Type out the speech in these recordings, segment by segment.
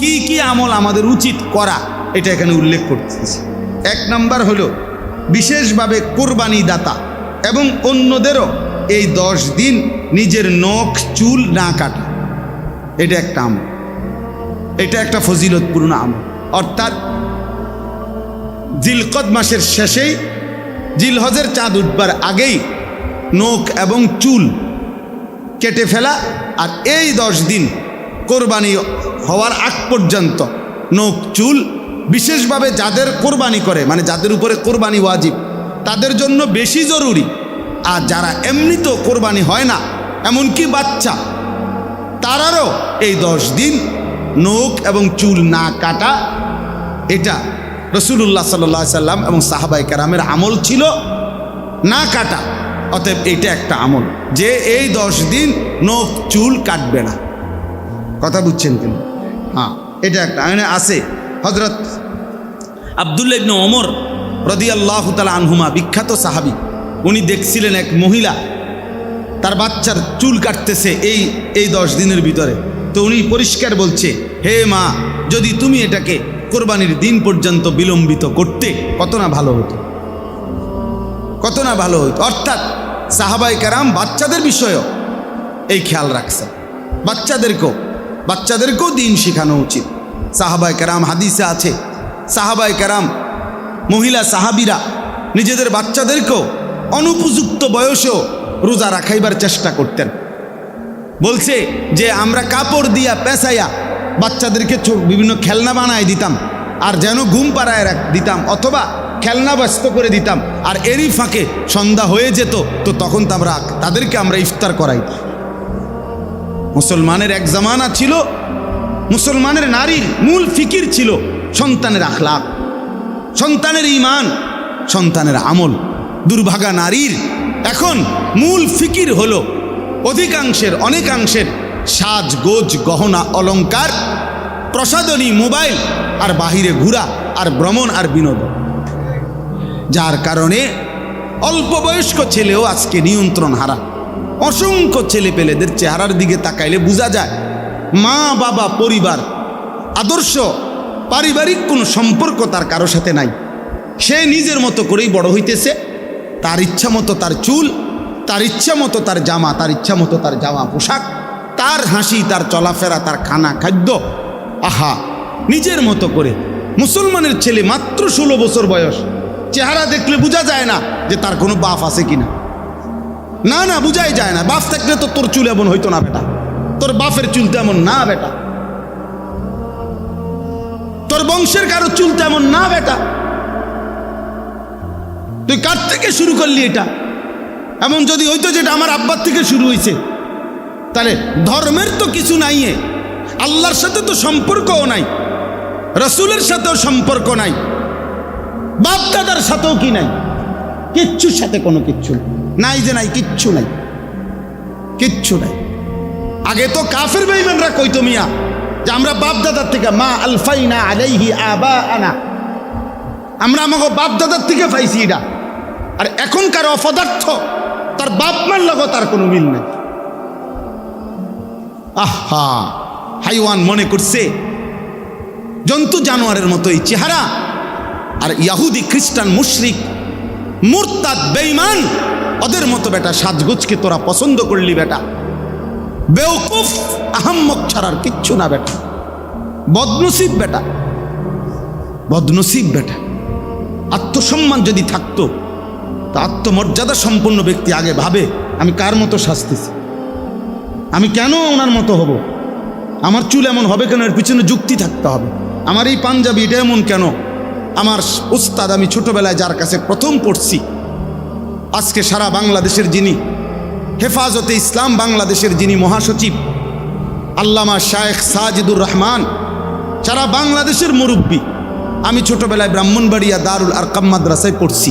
কি কি আমল আমাদের উচিত করা এটা এখানে উল্লেখ করতেছি। 1 নম্বর হলো বিশেষভাবে কোরবানি দাতা এবং অন্যদেরও এই 10 দিন নিজের নখ চুল না কাটা। এটা একটা আমল, এটা একটা ফজিলতপূর্ণ আমল। অর্থাৎ জিলকদ মাসের শেষেই, জিলহজের চাঁদ উঠবার আগেই নখ এবং চুল কেটে ফেলা, আর এই 10 দিন কোরবানি হওয়ার আগ পর্যন্ত নখ চুল, বিশেষভাবে যাদের কোরবানি করে, মানে যাদের উপরে কোরবানি ওয়াজিব, তাদের জন্য বেশি জরুরি। আর যারা এমনিতেও কোরবানি হয় না, এমনকি বাচ্চা, তারারও এই 10 দিন নখ এবং চুল না কাটা, এটা রাসূলুল্লাহ সাল্লাল্লাহু আলাইহি সাল্লাম এবং সাহাবায়ে কেরামের আমল ছিল, না কাটা। অতএব এটা একটা আমল যে এই 10 দিন নখ চুল কাটবে না। কথা বুঝছেন কেন? হ্যাঁ, এটা একটা আছে। হযরত আব্দুল্লাহ ইবনে ওমর রাদিয়াল্লাহু তাআলা আনহুমা, বিখ্যাত সাহাবী, উনি দেখছিলেন এক মহিলা তার বাচ্চার চুল কাটতেছে এই 10 দিনের ভিতরে। তো উনি পরিষ্কার বলছে, হে মা, যদি তুমি এটাকে কোরবানির দিন পর্যন্ত বিলম্বিত করতে, কত না ভালো হতো, কত না ভালো হতো। অর্থাৎ সাহাবায়ে কেরাম বাচ্চাদের বিষয়েও এই খেয়াল রাখছেন। বাচ্চাদেরকেও দিন শেখানো উচিত। সাহাবায়ে কেরাম, হাদিসে আছে, সাহাবায়ে কেরাম মহিলা সাহাবীরা নিজেদের বাচ্চাদেরকেও অনুপযুক্ত বয়সেও রোজা রাখাইবার চেষ্টা করতেন। বলছে যে আমরা কাপড় দিয়া পেঁচাইয়া বাচ্চাদেরকে বিভিন্ন খেলনা বানায় দিতাম, আর যেন ঘুম পাড়ায় দিতাম, অথবা খেলনা ব্যস্ত করে দিতাম, আর এরই ফাঁকে সন্ধ্যা হয়ে যেত, তো তখন তাদেরকে আমরা ইফতার করাই। মুসলমানের এক জামানা ছিল, মুসলমানের নারীর মূল ফিকির ছিল সন্তানের আখলাক, সন্তানের ঈমান, সন্তানের আমল। দুর্ভাগা নারীর এখন মূল ফিকির হলো অনেকাংশের সাজগোজ, গহনা, অলংকার, প্রসাধনী, মোবাইল, আর বাহিরে ঘোরা, আর ভ্রমণ, আর বিনোদন। যার কারণে অল্প বয়স্ক ছেলেও আজকে নিয়ন্ত্রণ হারা। অসংখ্য ছেলে পেলেদের চেহারার দিকে তাকাইলে বোঝা যায় মা বাবা, পরিবার, আদর্শ, পারিবারিক কোনো সম্পর্ক তার কারো সাথে নাই। সে নিজের মতো করেই বড় হইতেছে, তার ইচ্ছা মতো তার চুল, তার ইচ্ছা মতো তার জামা, তার ইচ্ছা মতো তার জামা পোশাক, তার হাসি, তার চলাফেরা, তার খানা খাদ্য, আহা, নিজের মতো করে। মুসলমানের ছেলে মাত্র 16 বছর বয়স, চেহারা দেখলে বোঝা যায় না যে তার কোনো বাপ আছে কিনা। না, বুঝাই যায় না। বাপ থাকলে তো তোর চুল এমন হইতো না বেটা, তোর বাপের চুল তেমন না বেটা, তোর বংশের কারো চুল তেমন না বেটা, তুই কার থেকে শুরু করলি এটা? এমন যদি হইতো যেটা আমার আব্বার থেকে শুরু হয়েছে, তাহলে ধর্মের তো কিছু নাই, আল্লাহর সাথে তো সম্পর্কও নাই, রাসূলের সাথেও সম্পর্ক নাই, বাপ দাদার সাথেও কি নাই, কিচ্ছুর সাথে কোনো কিচ্ছু নাই, যে নাই, কিচ্ছু নাই, কিচ্ছু নাই। আগে তো কাফের বেঈমানরা কইতো মিয়া যে আমরা বাপ দাদার থেকে, মা আলফাইনা আলাইহি আবাআনা, আমরা আমাকে বাপ দাদার থেকে পাইছি এটা। আর এখনকার অপদার্থ তার বাপ মার লগো তার কোনো মিল নেই। আহা, হাইওয়ান মনে করছে জন্তু জানোয়ারের মতো এই চেহারা। আর ইহুদি, খ্রিস্টান, মুশরিক, মুরতাদ, বেঈমান, ওদের মতো বেটা সাজগোজকে তোরা পছন্দ করলি বেটা। বেওকুফ, আহাম্মক ছাড়ার কিচ্ছু না বেটা। বদনসিব বেটা, বদনসিব বেটা। আত্মসম্মান যদি থাকতো, তা আত্মমর্যাদা সম্পন্ন ব্যক্তি আগে ভাবে আমি কার মতো সাজতেছি, আমি কেন ওনার মতো হব, আমার চুল এমন হবে কেন, এর পিছনে যুক্তি থাকতে হবে, আমার এই পাঞ্জাবি এটা এমন কেন, আমার উস্তাদ, আমি ছোটবেলায় যার কাছে প্রথম পড়ছি, আজকে সারা বাংলাদেশের যিনি হেফাজতে ইসলাম বাংলাদেশের যিনি মহাসচিব, আল্লামা শায়েখ সাজিদুর রহমান, সারা বাংলাদেশের মুরব্বী। আমি ছোটবেলায় ব্রাহ্মণবাড়িয়া দারুল আরকাম মাদ্রাসায় পড়ছি,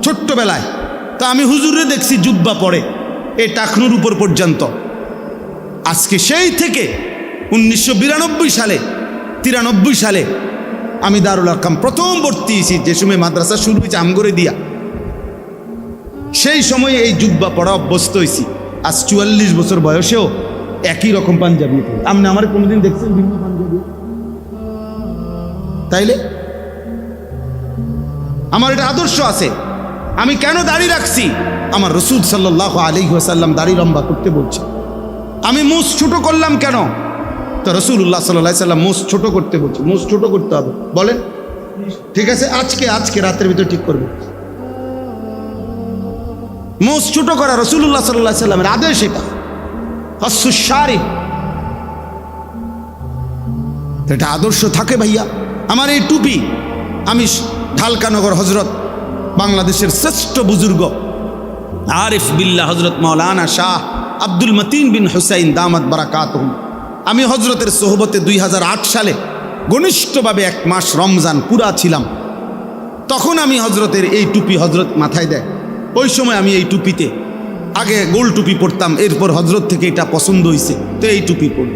ছোট্টবেলায়। তা আমি হুজুরে দেখছি জুব্বা পরে এই টাকনুর উপর পর্যন্ত। আজকে সেই থেকে 1992 সালে, 93 সালে আমি দারুল আরকাম প্রথম ভর্তি হয়েছি, যে সময় মাদ্রাসা শুরু হয়েছে আমগরে দিয়া, সেই সময়ে এই জুব্বা পড়া অভ্যস্ত হয়েছি। আজ 44 বছর বয়সেও একই রকম পাঞ্জাবি। আপনি আমার কোনোদিন দেখছেন ভিন্ন পাঞ্জাবি? তাইলে আমার এটা আদর্শ আছে। আমি কেন দাড়ি রাখছি? আমার রসুল সাল্লাল্লাহু আলাইহি ওয়াসাল্লাম দাড়ি লম্বা করতে বলছে। আমি মুছ ছোট করলাম কেন? তো রাসূলুল্লাহ সাল্লাল্লাহু আলাইহি ওয়াসাল্লাম মুছ ছোট করতে বলছে। মুছ ছোট করতে হবে, বলেন ঠিক আছে? আজকে রাতের ভিতর ঠিক করবে। মুছ ছোট করা রাসূলুল্লাহ সাল্লাল্লাহু আলাইহি ওয়াসাল্লামের আদেশ। এটা আসুশারি, এটা আদর্শ থাকে ভাইয়া। আমার এই টুপি, আমি ঢালকানগর হজরত বাংলাদেশের শ্রেষ্ঠ বুজুর্গ আরিফ বিল্লাহ হজরত মাওলানা শাহ আব্দুল মতিন বিন হুসাইন দামাত বারাকাতুহু, আমি হজরতের সোহবতে 2008 সালে ঘনিষ্ঠভাবে 1 মাস রমজান পুরা ছিলাম। তখন আমি হজরতের এই টুপি হজরত মাথায় দেয়। ওই সময় আমি এই টুপিতে আগে গোল টুপি পরতাম, এরপর হজরত থেকে এটা পছন্দ হয়েছে, তো এই টুপি পরি।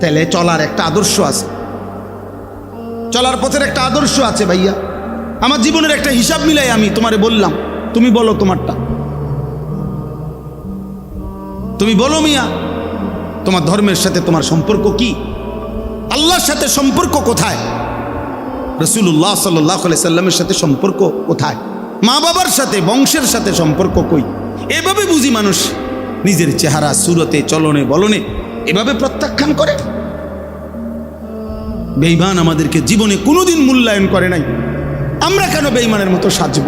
তাহলে চলার একটা আদর্শ আছে, চলার পথের একটা আদর্শ আছে ভাইয়া। আমার জীবনের একটা হিসাব মিলাই আমি তোমারে বললাম, তুমি বলো তোমারটা। তুমি বলো মিয়া, তোমার ধর্মের সাথে তোমার সম্পর্ক কি? আল্লাহর সাথে সম্পর্ক কোথায়? রাসূলুল্লাহ সাল্লাল্লাহু আলাইহি সাল্লামের সাথে সম্পর্ক কোথায়? মা বাবার সাথে, বংশের সাথে সম্পর্ক কই? এভাবে বুঝি মানুষ নিজের চেহারা, সুরতে, চলনে, বলনে এভাবে প্রত্যাখ্যান করে। বেঈমান আমাদেরকে জীবনে কোনোদিন মূল্যায়ন করে নাই। আমরা কেন বেঈমানের মতো সাজব?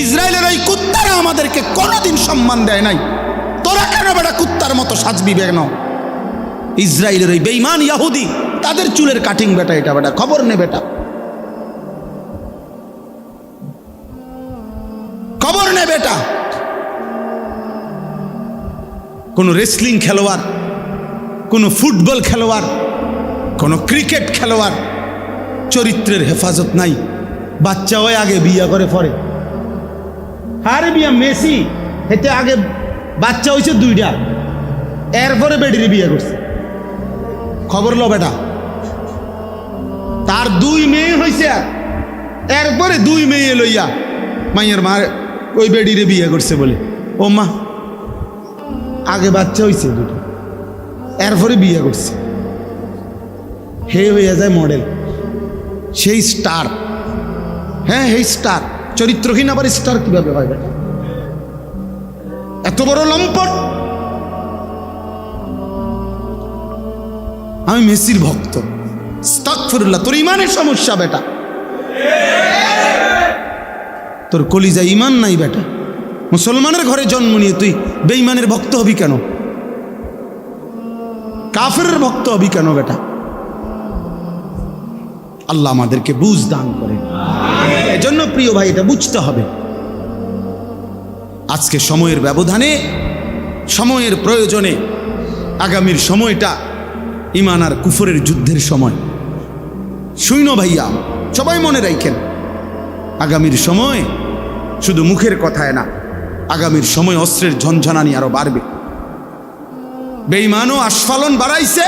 ইসরায়েলের ওই কুত্তারা আমাদেরকে কোনোদিন সম্মান দেয় নাই। তোরা কেন বেটা কুত্তার মতো সাজবি? কেন? ইসরায়েলের ওই বেঈমান ইহুদি, তাদের চুলের কাটিং বেটা, এটা বেটা খবর নে বেটা, খবর নে বেটা। কোন রেসলিং খেলোয়াড়, কোন ফুটবল খেলোয়াড়, কোন ক্রিকেট খেলোয়াড় চরিত্রের হেফাজত নাই। বাচ্চা হয়ে আগে বিয়া করে পরে। আরে বিয়া মেসি হেতে আগে বাচ্চা হয়েছে 2টা, এরপরে বেডিরে বিয়ে করছে। খবর লো বেটা, তার 2 মেয়ে হয়েছে, এরপরে 2 মেয়ে লইয়া মাইয়ের মা ওই বেডিরে বিয়ে করছে বলে। ও মা, আগে বাচ্চা হয়েছে 2টা, এরপরে বিয়ে করছে। হে হয়ে যায় মডেল, সেই স্টার। হ্যাঁ, এই স্টার চরিত্রহীন আবার স্টার কিভাবে হয় বেটা? এত বড় লম্পট। আমি মেসির ভক্ত। আস্তাগফিরুল্লাহ, তোর ইমানের সমস্যা বেটা, তোর কলিজা ইমান নাই বেটা। মুসলমানের ঘরে জন্ম নিয়ে তুই বেঈমানের ভক্ত হবি কেন? কাফেরের ভক্ত হবি কেন বেটা? আল্লাহ আমাদেরকে বুঝ দান করে। এজন্য প্রিয় ভাই, এটা বুঝতে হবে। আজকে সময়ের ব্যবধানে, সময়ের প্রয়োজনে, আগামীর সময়টা ঈমান আর কুফরের যুদ্ধের সময়। শুইন ভাইয়া, সবাই মনে রাখেন, আগামীর সময় শুধু মুখের কথায় না, আগামীর সময় অস্ত্রের ঝনঝনানি আরো বাড়বে। বেঈমানও আস্ফালন বাড়াইছে,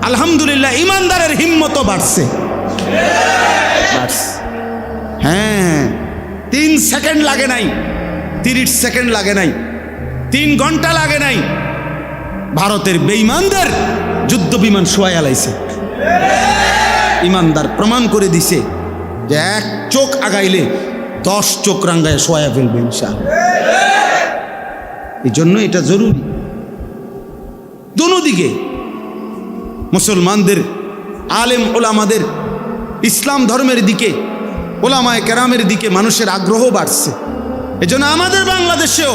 আলহামদুলিল্লাহ ইমানদারের হিম্মতও বাড়ছে। হ্যাঁ, 3 সেকেন্ড লাগে নাই, 30 সেকেন্ড লাগে নাই, 3 ঘন্টা লাগে নাই, ভারতের বেঈমানদের যুদ্ধ বিমান শোয়া আলাইছে। ইমানদার প্রমাণ করে দিছে যে 1 চোখ আগাইলে 10 চোখ রাঙ্গায় শোয়া ফেলবে ইনশাআল্লাহ। এই জন্য এটা জরুরি দুদিকে। মুসলমানদের, আলেম ওলামাদের ইসলাম ধর্মের দিকে, ওলামায়ে কেরামের দিকে মানুষের আগ্রহ বাড়ছে। এজন্য আমাদের বাংলাদেশেও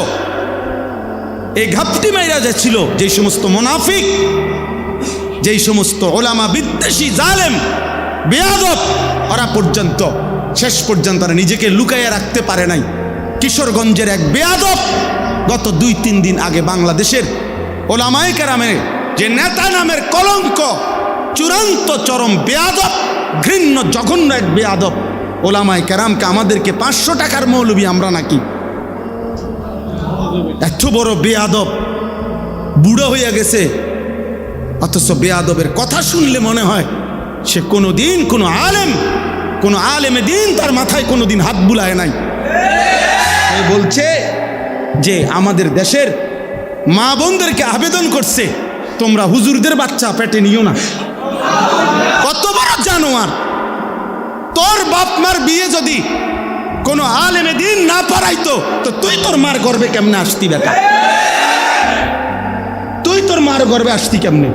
এই ঘাপটি মাইরা যাচ্ছিল যেই সমস্ত মুনাফিক, যেই সমস্ত ওলামা বিদ্বেষী জালেম বেয়াদব, ওরা পর্যন্ত শেষ পর্যন্ত নিজেকে লুকাইয়া রাখতে পারে নাই। কিশোরগঞ্জের এক বেয়াদব গত 2-3 দিন আগে বাংলাদেশের ওলামায়ে কেরামের যে নেতা নামের কলঙ্ক, চূড়ান্ত চরম বেয়াদব, ঘৃণ্য জঘন্য এক বেয়াদব, ওলামায়ে কেরামকে আমাদেরকে 500 টাকার মৌলবি আমরা নাকি। এত বড় বেয়াদব, বুড়ো হইয়া গেছে, অথচ বেয়াদবের কথা শুনলে মনে হয় সে কোনোদিন কোনো আলেমে দিন তার মাথায় কোনোদিন হাত বুলায় নাই। বলছে যে আমাদের দেশের মা বোনদেরকে আবেদন করছে, তোমরা হুজুরদের বাচ্চা পেটে নিও না। কত বড় জানোয়ার! তোর বাপ মার বিয়ে যদি কোনো আলেমে দিন না পড়াইতো তো তুই তোর মার গর্বে কেমনে আসতি বেটা? তুই তোর মার গর্বে আসতি কেমনে?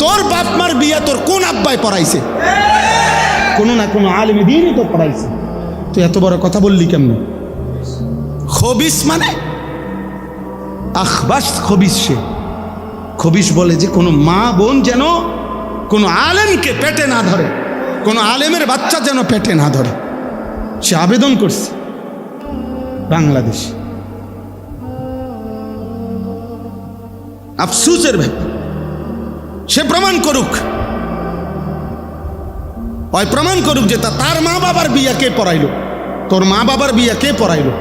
তোর বাপ মার বিয়ে তোর কোন আব্বাই পড়াইছে? কোনো না কোনো আলেমে দিনই তো পড়াইছে। তুই এত বড় কথা বললি কেমনে? খবিস মানে আখবাস খবিস। সে খবিস বলে যে কোনো মা বোন যেন কোনো আলেমকে পেটে না ধরে, কোনো আলেমের বাচ্চা যেন পেটে না ধরে। সে আবেদন করছে বাংলাদেশ। আফসোসের ব্যাপার। সে প্রমাণ করুক, ওই প্রমাণ করুক যে তার মা বাবার বিয়া কে পড়াইলো। তোর মা বাবার বিয়া কে পড়াইলো?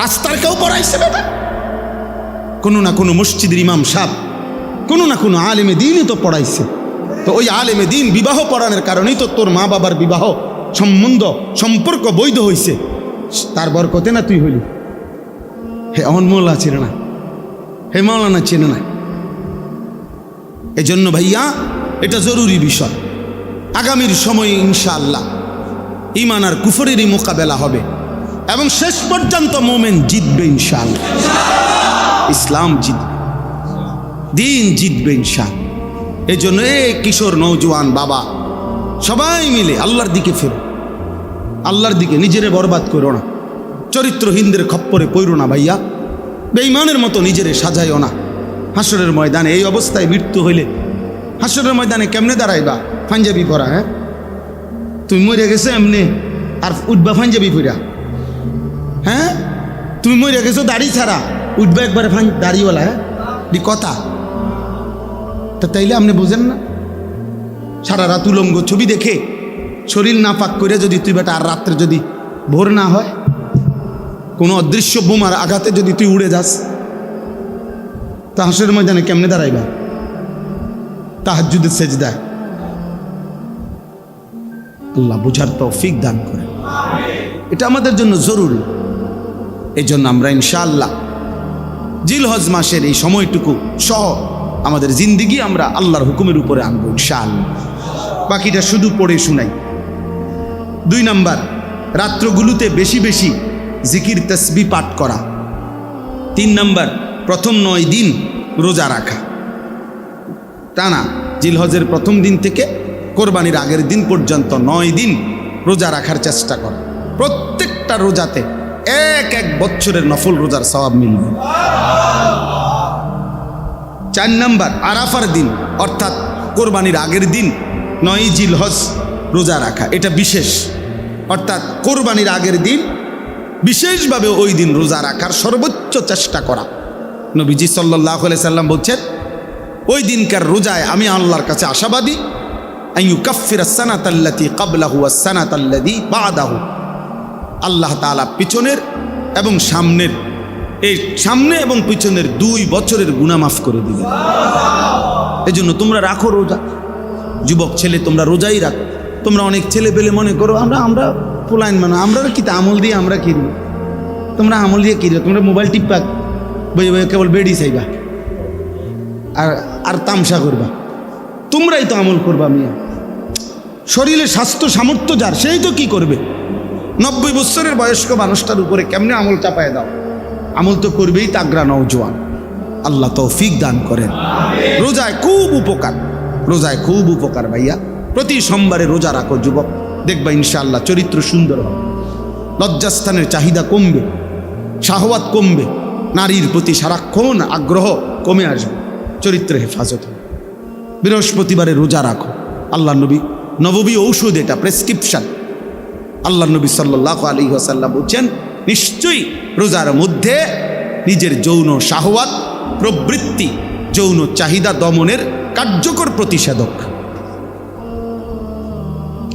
রাস্তার কেউ পড়াইছে বেটা? কোনো না কোনো মসজিদের ইমাম সাহেব, কোনো না কোনো আলেমে দিনই তো পড়াইছে। তো ওই আলেমে দিন বিবাহ পড়ানোর কারণেই তো তোর মা বাবার বিবাহ সম্বন্ধ সম্পর্ক বৈধ হইছে। তার বরকতে না তুই হইলি। হে অনমোলা চেনে না, হে মাওলানা চেনে না। এই জন্য ভাইয়া এটা জরুরি বিষয়। আগামীর সময়ে ইনশাআল্লাহ ঈমান আর কুফরেরই মোকাবেলা হবে এবং শেষ পর্যন্ত মোমেন জিতবে ইনশাআল্লাহ। ইসলাম জিতবে, দিন জিতবে ইনশাআল্লাহ। এই জন্য এই কিশোর নওজোয়ান বাবা সবাই মিলে আল্লাহর দিকে ফেরো, আল্লাহর দিকে। নিজেরে বরবাদ করো না, চরিত্রহীনদের খপ্পরে পড়ো না ভাইয়া। বেঈমানের মতো নিজেরে সাজাইও না। হাসরের ময়দানে এই অবস্থায় মৃত্যু হইলে হাসরের ময়দানে কেমনে দাঁড়াইবা? পাঞ্জাবি পরা, হ্যাঁ? তুমি মরে গেছো এমনি আর উঠবা পাঞ্জাবি পরা? হ্যাঁ, তুমি মরে গেছো দাড়ি ছাড়া, উঠবা একবারে দাড়িওয়ালা? হ্যাঁ, দি কথা। তা তাইলে আপনি বুঝেন না? সারা রাত উলঙ্গ ছবি দেখে শরীর না পাক করে যদি তুই বেটা আর রাত্রে যদি ভোর না হয়, কোনো অদৃশ্য বোমার আঘাতে যদি তুই উড়ে যাস, তা হাসরের ময়দানে কেমনে দাঁড়াইবা? তাহাজ্জুদের সেজদায়। আল্লাহ বুঝার তৌফিক দান করে। এটা আমাদের জন্য জরুরি। এই জন্য আমরা ইনশাআল্লাহ জিলহজ মাসের এই সময়টুকু সহ আমাদের জিন্দিগি আমরা আল্লাহর হুকুমের উপরে আনবো ইনশাআল্লাহ। বাকিটা শুধু পড়ে শুনাই। 2 নাম্বার, রাত্রগুলোতে বেশি বেশি জিকির তসবিহ পাঠ করা। 3 নাম্বার, প্রথম 9 দিন রোজা রাখা টানা। জিলহজের প্রথম দিন থেকে কোরবানির আগের দিন পর্যন্ত 9 দিন রোজা রাখার চেষ্টা করা। প্রত্যেকটা রোজাতে এক বছরের নফল রোজার সওয়াব মিলবে। 4 নাম্বার, আরাফার দিন অর্থাৎ কোরবানির আগের দিন 9 জিলহজ রোজা রাখা। এটা বিশেষ, অর্থাৎ কোরবানির আগের দিন বিশেষভাবে ওই দিন রোজা রাখার সর্বোচ্চ চেষ্টা করা। নবীজি সাল্লাল্লাহু আলাইহি সাল্লাম বলছেন, ওই দিনকার রোজায় আমি আল্লাহর কাছে আশাবাদী, আইয়ুকাফিরাস সানাতাল্লাতী ক্বাবলাহু ওয়াস সানাতাল্লাতী বা'দাহু। আল্লাহ তাআলা পিছনের এবং সামনের, এই সামনে এবং পিছনের 2 বছরের গুনাহ মাফ করে দিবেন। এজন্য তোমরা রাখো রোজা। যুবক ছেলে তোমরা রোজাই রাখো। তোমরা অনেক ছেলে পেলে মনে করো আমরা পোলাইন মানে আমরা কি আমল দিয়ে আমরা কি দিই? তোমরা আমল দিয়ে কি দিও? তোমরা মোবাইল টিপা বই বই কেবল বেড়ি চাইবা আর তামসা করবা। তোমরাই তো আমল করবা মিয়া। শরীরে স্বাস্থ্য সামর্থ্য যার, সেই তো কি করবে? 90 বছরের বয়স্ক মানুষটার উপরে কেমনে আমল চাপায় দাও? আমল তো করবেই তাগড়া নওজোয়ান। আল্লাহ তৌফিক দান করেন। রোজায় খুব উপকার, রোজায় খুব উপকার ভাইয়া। প্রতি সোমবারে রোজা রাখো যুবক, দেখবা ইনশাআল্লাহ চরিত্র সুন্দর হবে। লজ্জাস্থানের চাহিদা কমবে, শাহওয়াত কমবে, নারীর প্রতি সারাক্ষণ আগ্রহ কমে আসবে, চরিত্র হেফাজত হবে। বৃহস্পতিবারে রোজা রাখো। আল্লাহ নবী নববী ঔষধ, এটা প্রেসক্রিপশন। আল্লাহ নবী সাল্লাল্লাহু আলাইহি ওয়াসাল্লাম বলছেন, নিশ্চয়ই রোজার মধ্যে নিজের যৌন শাহওয়াত প্রবৃত্তি, যৌন চাহিদা দমনের কার্যকর প্রতিষেধক।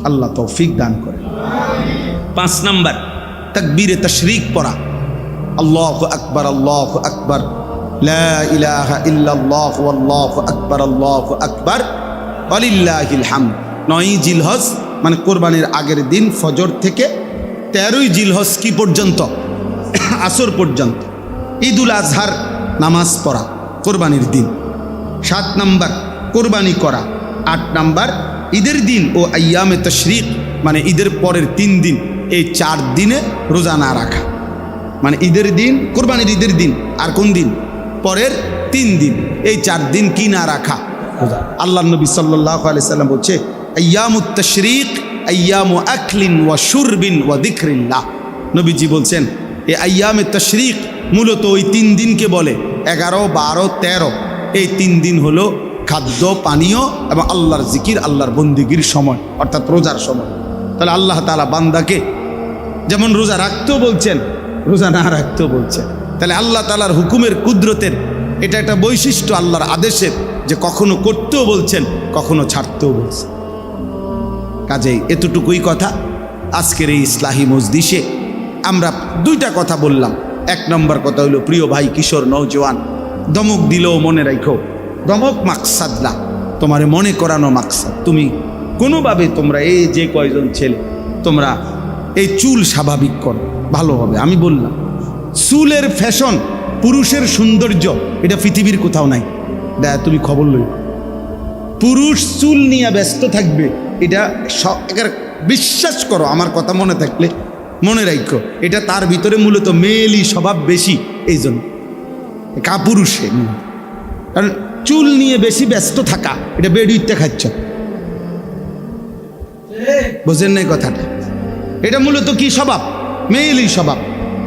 আল্লাহ তৌফিক দান করে। 5 নাম্বার, তাকবীরে তাশরিক পড়া। আল্লাহু আকবার, আল্লাহু আকবার, লা ইলাহা ইল্লাল্লাহু আল্লাহু আকবার, আল্লাহু আকবার, ওয়ালিল্লাহিল হামদ। 9 জিলহজ মানে কোরবানির আগের দিন ফজর থেকে 13 জিলহজ কি পর্যন্ত? আসর পর্যন্ত। ঈদুল আজহার নামাজ পড়া কোরবানির দিন, 7 নাম্বার কোরবানি করা, 8 নাম্বার ঈদের দিন ও আইয়ামে তাশরিক মানে ঈদের পরের 3 দিন, এই 4 দিনে রোজা না রাখা। মানে ঈদের দিন, কোরবানির ঈদের দিন, আর কোন দিন? পরের 3 দিন, এই 4 দিন কি না রাখা? রোজা। আল্লাহ নবী সাল্লাল্লাহু আলাইহি সাল্লাম বলছে আইয়ামুত তাশরিক আইয়ামু আকলিন ওয়া শুরবিন ওয়া যিকরিল্লাহ। নবীজি বলছেন এই আইয়ামে তাশরিক মূলত ওই 3 দিনকে বলে, 11, 12, 13, এই 3 দিন হলো খাদ্য পানীয় এবং আল্লাহর জিকির, আল্লাহর বন্দিগির সময়, অর্থাৎ রোজার সময়। তাহলে আল্লাহ তাআলা বান্দাকে যেমন রোজা রাখতেও বলছেন, রোজা না রাখতেও বলছেন। তাহলে আল্লাহ তাআলার হুকুমের কুদরতের এটা একটা বৈশিষ্ট্য, আল্লাহর আদেশের, যে কখনো করতেও বলছেন, কখনো ছাড়তেও বলছেন। কাজেই এতটুকুই কথা। আজকের এই ইসলাহি মজলিসে আমরা 2টা কথা বললাম। 1 নম্বর কথা হলো, প্রিয় ভাই কিশোর নওজোয়ান, দমক দিলেও মনে রাখো, দমক মাকসাদ না, তোমারে মনে করানো মাকসাদ। তুমি কোনোভাবে তোমরা এই যে কয়জন ছেলে তোমরা এই চুল স্বাভাবিক করো, ভালো হবে। আমি বললাম চুলের ফ্যাশন, পুরুষের সৌন্দর্য, এটা পৃথিবীর কোথাও নাই। তুমি খবর লই, পুরুষ চুল নিয়ে ব্যস্ত থাকবে, এটা বিশ্বাস করো, আমার কথা মনে থাকলে মনে রাখো, এটা তার ভিতরে মূলত মেয়েলি স্বভাব বেশি, এই জন্য কাপুরুষে। কারণ চুল নিয়ে বেশি ব্যস্ত থাকা, এটা বেড়িটা খাচ্ছ, বোঝেন নাই কথাটা? এটা মূলত কি স্বভাব? মেয়েলি স্বভাব।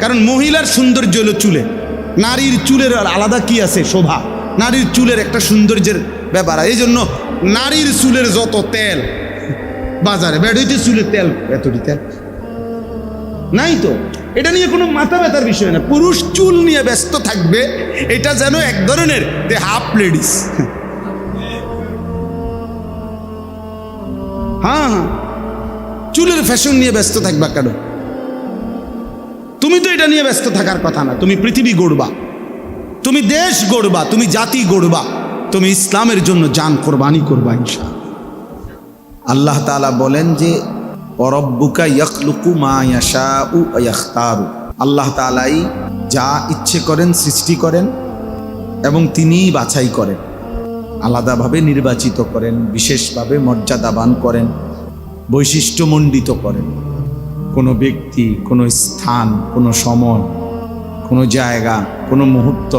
কারণ মহিলার সৌন্দর্য হলো চুলে, নারীর চুলের আলাদা কি আছে? শোভা। নারীর চুলের একটা সৌন্দর্যের ব্যাপার। এই জন্য নারীর চুলের যত তেল বাজারে, বেড়ইতে চুলের তেল, এতটি তেল নাই তো। এটা নিয়ে কোনো মাথা ব্যথার বিষয় না। পুরুষ চুল নিয়ে ব্যস্ত থাকবে, এটা যেন এক ধরনের হাফ লেডিস। হ্যাঁ, চুলের ফ্যাশন নিয়ে ব্যস্ত থাকবা কেন? তুমি তো এটা নিয়ে ব্যস্ত থাকার কথা না। তুমি পৃথিবী গড়বা, তুমি দেশ গড়বা, তুমি জাতি গড়বা, তুমি ইসলামের জন্য জান কোরবানি করবা ইনশাআল্লাহ। আল্লাহ তাআলা বলেন যে ওয়ারাব্বুকা ইয়াখলুকু মা ইয়াশাউ ওয়া ইয়াখতারু। আল্লাহ তাআলাই যা ইচ্ছে করেন সৃষ্টি করেন এবং তিনিই বাছাই করেন, আলাদাভাবে নির্বাচিত করেন, বিশেষভাবে মর্যাদাবান করেন, বৈশিষ্ট্যমণ্ডিত করেন। কোনো ব্যক্তি, কোনো স্থান, কোনো সময়, কোনো জায়গা, কোনো মুহূর্ত,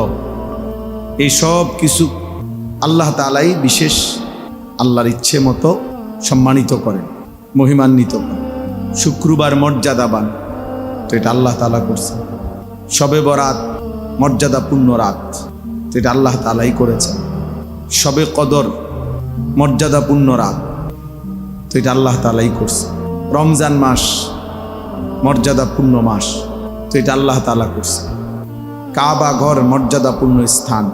এই সব কিছু আল্লাহ তাআলাই বিশেষ আল্লাহর ইচ্ছে মতো সম্মানিত করেন, মহিমান্বিত করেন। শুক্রবার মর্যাদাবান, তো এটা আল্লাহ তাআলা করছেন। শবে বরাত মর্যাদাপূর্ণ রাত, তো এটা আল্লাহ তাআলাই করেছেন। শবে কদর মর্যাদাপূর্ণ রাত, তো এটা আল্লাহ তাআলাই করছেন। রমজান মাস মর্যাদাপূর্ণ মাস, তো এটা আল্লাহ তাআলা করছেন। কাবা ঘর মর্যাদাপূর্ণ স্থান,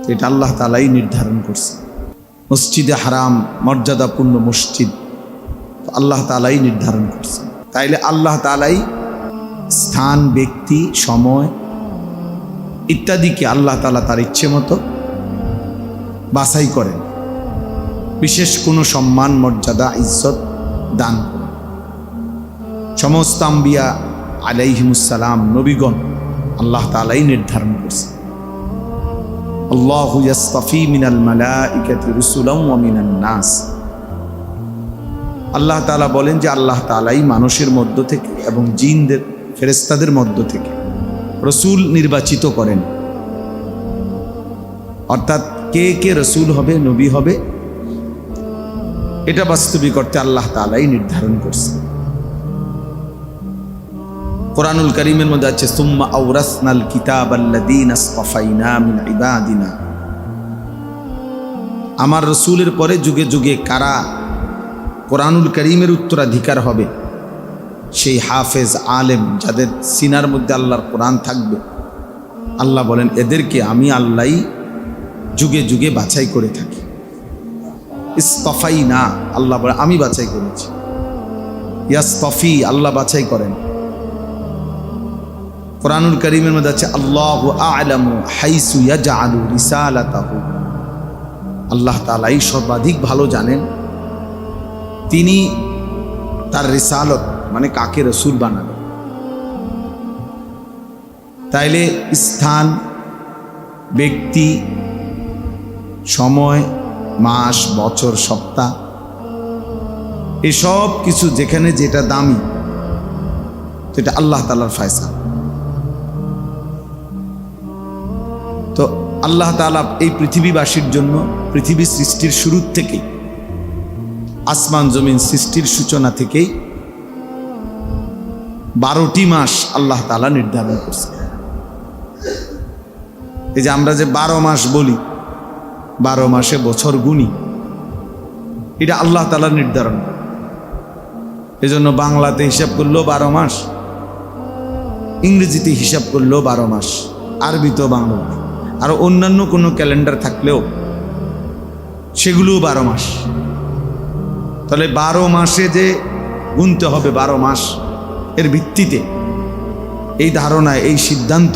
তো এটা আল্লাহ তাআলাই নির্ধারণ করছেন। মসজিদে হারাম মর্যাদাপূর্ণ মসজিদ, তো আল্লাহ তাআলাই নির্ধারণ করছেন। তাইলে আল্লাহ তাআলাই স্থান, ব্যক্তি, সময় ইত্যাদিকে আল্লাহ তাআলা তার ইচ্ছে মতো বাছাই করেন, বিশেষ কোনো সম্মান, মর্যাদা, ইজ্জত দান করেন। সমস্ত আম্বিয়া আলাইহিমুসসালাম, নবীগণ আল্লাহ তাআলাই নির্ধারণ করছেন। আল্লাহু ইয়াসতাফি মিনাল মালাইকাতি রুসুলাম ওয়া মিনান নাস। আল্লাহ তাআলা বলেন যে আল্লাহ তাআলাই মানুষের মধ্য থেকে এবং জিনদের, ফেরেশতাদের মধ্য থেকে রসুল নির্বাচিত করেন। অর্থাৎ কে কে রসুল হবে, নবী হবে, এটা বাস্তবিক অর্থে আল্লাহ তাআলাই নির্ধারণ করছেন। কোরআনুল কারীমের মধ্যে আছে সুম্মা আওরাসনাল কিতাবাল্লাযীনা আসতাফাইনা মিন ইবাদিনা। আমার রসুলের পরে যুগে যুগে কারা কোরআনুল কারীমের উত্তরাধিকার হবে, সেই হাফেজ, আলেম, যাদের সিনার মধ্যে আল্লাহর কোরআন থাকবে, আল্লাহ বলেন এদেরকে আমি আল্লাহই যুগে যুগে বাছাই করে থাকি। ইসতাফাইনা, আল্লাহ বলে আমি বাছাই করেছি। ইয়াসতাফি, আল্লাহ বাছাই করেন। কোরআনুল কারীমের মধ্যে আছে আল্লাহু আ'লামু হাইসু ইয়াজআলু রিসালাতাহু। আল্লাহ তাআলাই সর্বাধিক ভালো জানেন তিনি তার রিসালত মানে কাকে রসুল বানাবেন। তাইলে স্থান, ব্যক্তি, সময়, মাস, বছর, সপ্তাহ, এসব কিছু যেখানে যেটা দামি, তো এটা আল্লাহ তাআলার ফয়সালা। তো আল্লাহ তাআলা এই পৃথিবীবাসীর জন্য পৃথিবী সৃষ্টির শুরু থেকেই, আসমান জমিন সৃষ্টির সূচনা থেকেই 12টি মাস আল্লাহ তাআলা নির্ধারণ করছে। এই যে আমরা যে 12 মাস বলি, 12 মাসে বছর গুনি, এটা আল্লাহ তাআলা নির্ধারণ করে। এই জন্য বাংলাতে হিসাব করলেও 12 মাস, ইংরেজিতে হিসাব করলেও 12 মাস, আরবিতেও বাংলা, আর অন্যান্য কোনো ক্যালেন্ডার থাকলেও সেগুলোও 12 মাস। তাহলে 12 মাসে যে গুনতে হবে, 12 মাস এর ভিত্তিতে এই ধারণা, এই সিদ্ধান্ত,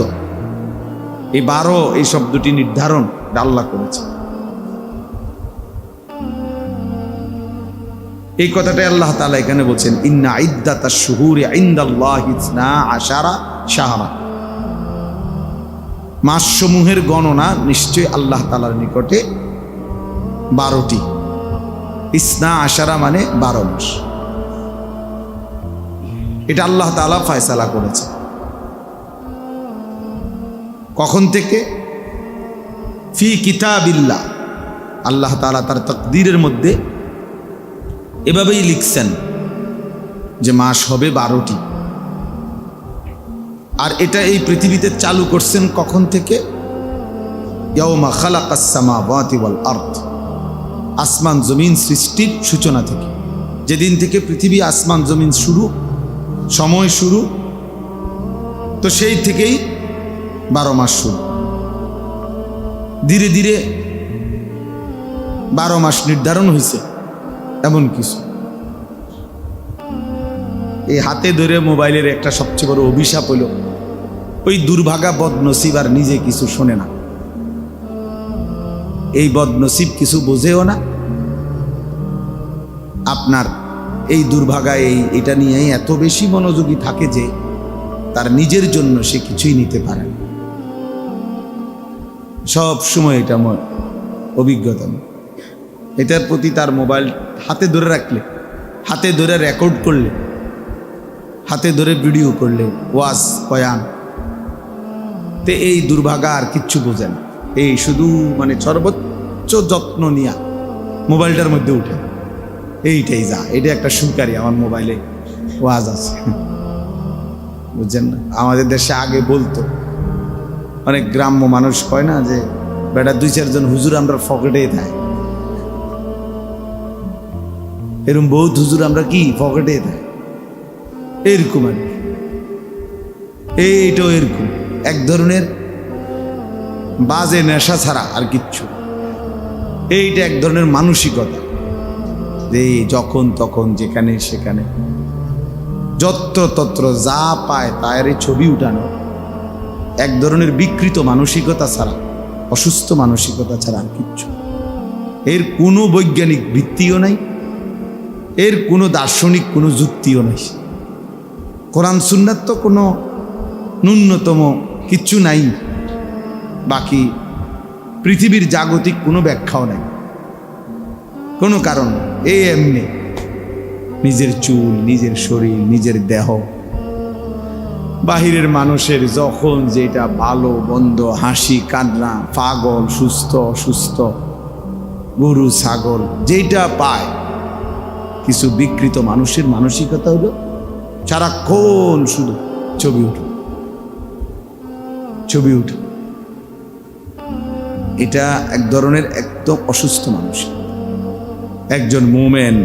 এই 12 এই শব্দটি নির্ধারণ আল্লাহ করেছে। এই কথাটাই আল্লাহ তাআলা এখানে বলছেন, ইন্না ইদ্দাতাশ শুহুরি ইনদাল্লাহি 12 শাহরা। মাসসমূহের গণনা নিশ্চয় আল্লাহ তাআলার নিকটে 12টি। 12 মানে 12 মাস। এটা আল্লাহ তাআলা ফয়সালা করেছে। কখন থেকে? ফি কিতাবিল্লাহ, আল্লাহ তাআলা তার তাকদীরের মধ্যে এভাবেই লিখছেন যে মাস হবে 12টি। আর এটা এই পৃথিবীতে চালু করছেন কখন থেকে? ইয়াউমা খালাকাস সামাওয়াতি ওয়াল আরদ, আসমান জমিন সৃষ্টির সূচনা থেকে। যেদিন থেকে পৃথিবী আসমান জমিন শুরু, সময় শুরু, তো সেই থেকেই 12 মাস শুরু। ধীরে ধীরে 12 মাস নির্ধারণ হয়েছে। এমন কিছু এই হাতে ধরে মোবাইলের একটা সবচেয়ে বড় অভিশাপ হলো, ওই দুর্ভাগা বদনসিব আর নিজে কিছু শোনে না। এই বদনসিব কিছু বোঝেও না। আপনার এই দুর্ভাগা এটা নিয়েই এত বেশি মনোযোগী থাকে যে তার নিজের জন্য সে কিছুই নিতে পারে না। সব সময় এটা অভিজ্ঞতা। এটার প্রতি তার মোবাইল হাতে ধরে রাখলে, হাতে ধরে রেকর্ড করলে, হাতে ধরে ভিডিও করলে, ওয়াজ বয়ান, তে এই দুর্ভাগা আর কিচ্ছু বোঝে না। এই শুধু মানে সর্বোচ্চ যত্ন নিয়া মোবাইলটার মধ্যে উঠে, এইটাই যা, এটা একটা সুকারি, আমার মোবাইলে ওয়াজ আছে, বুঝছেন না? আমাদের দেশে আগে বলতো, অনেক গ্রাম্য মানুষ কয় না যে বেটা 2-4 জন হুজুর আমরা পকেটেই থাকে, এরকম বহুত হুজুর আমরা কি পকেটে থাকে, এরকম আর এইটাও এরকম এক ধরনের বাজে নেশা ছাড়া আর কিচ্ছু। এইটা এক ধরনের মানসিকতা যে যখন তখন যেখানে সেখানে যত্রতত্র যা পায় তার ছবি উঠানো, এক ধরনের বিকৃত মানসিকতা ছাড়া, অসুস্থ মানসিকতা ছাড়া আর কিচ্ছু। এর কোনো বৈজ্ঞানিক ভিত্তিও নাই, এর কোনো দার্শনিক কোনো যুক্তিও নেই। কোরআন সুন্নাত তো কোনো ন্যূনতম কিচ্ছু নাই, বাকি পৃথিবীর জাগতিক কোনো ব্যাখ্যাও নাই, কোনো কারণ। এই এমনি নিজের চুল, নিজের শরীর, নিজের দেহ, বাহিরের মানুষের যখন যেটা ভালো মন্দ, হাসি কান্না, পাগল সুস্থ অসুস্থ, গরু ছাগল যেটা পায়, কিছু বিকৃত মানুষের মানসিকতা হলো সারাক্ষণ শুধু ছবি উঠে, ছবি উঠে। এটা এক ধরনের একদম অসুস্থ মানুষ। একজন মুমিন,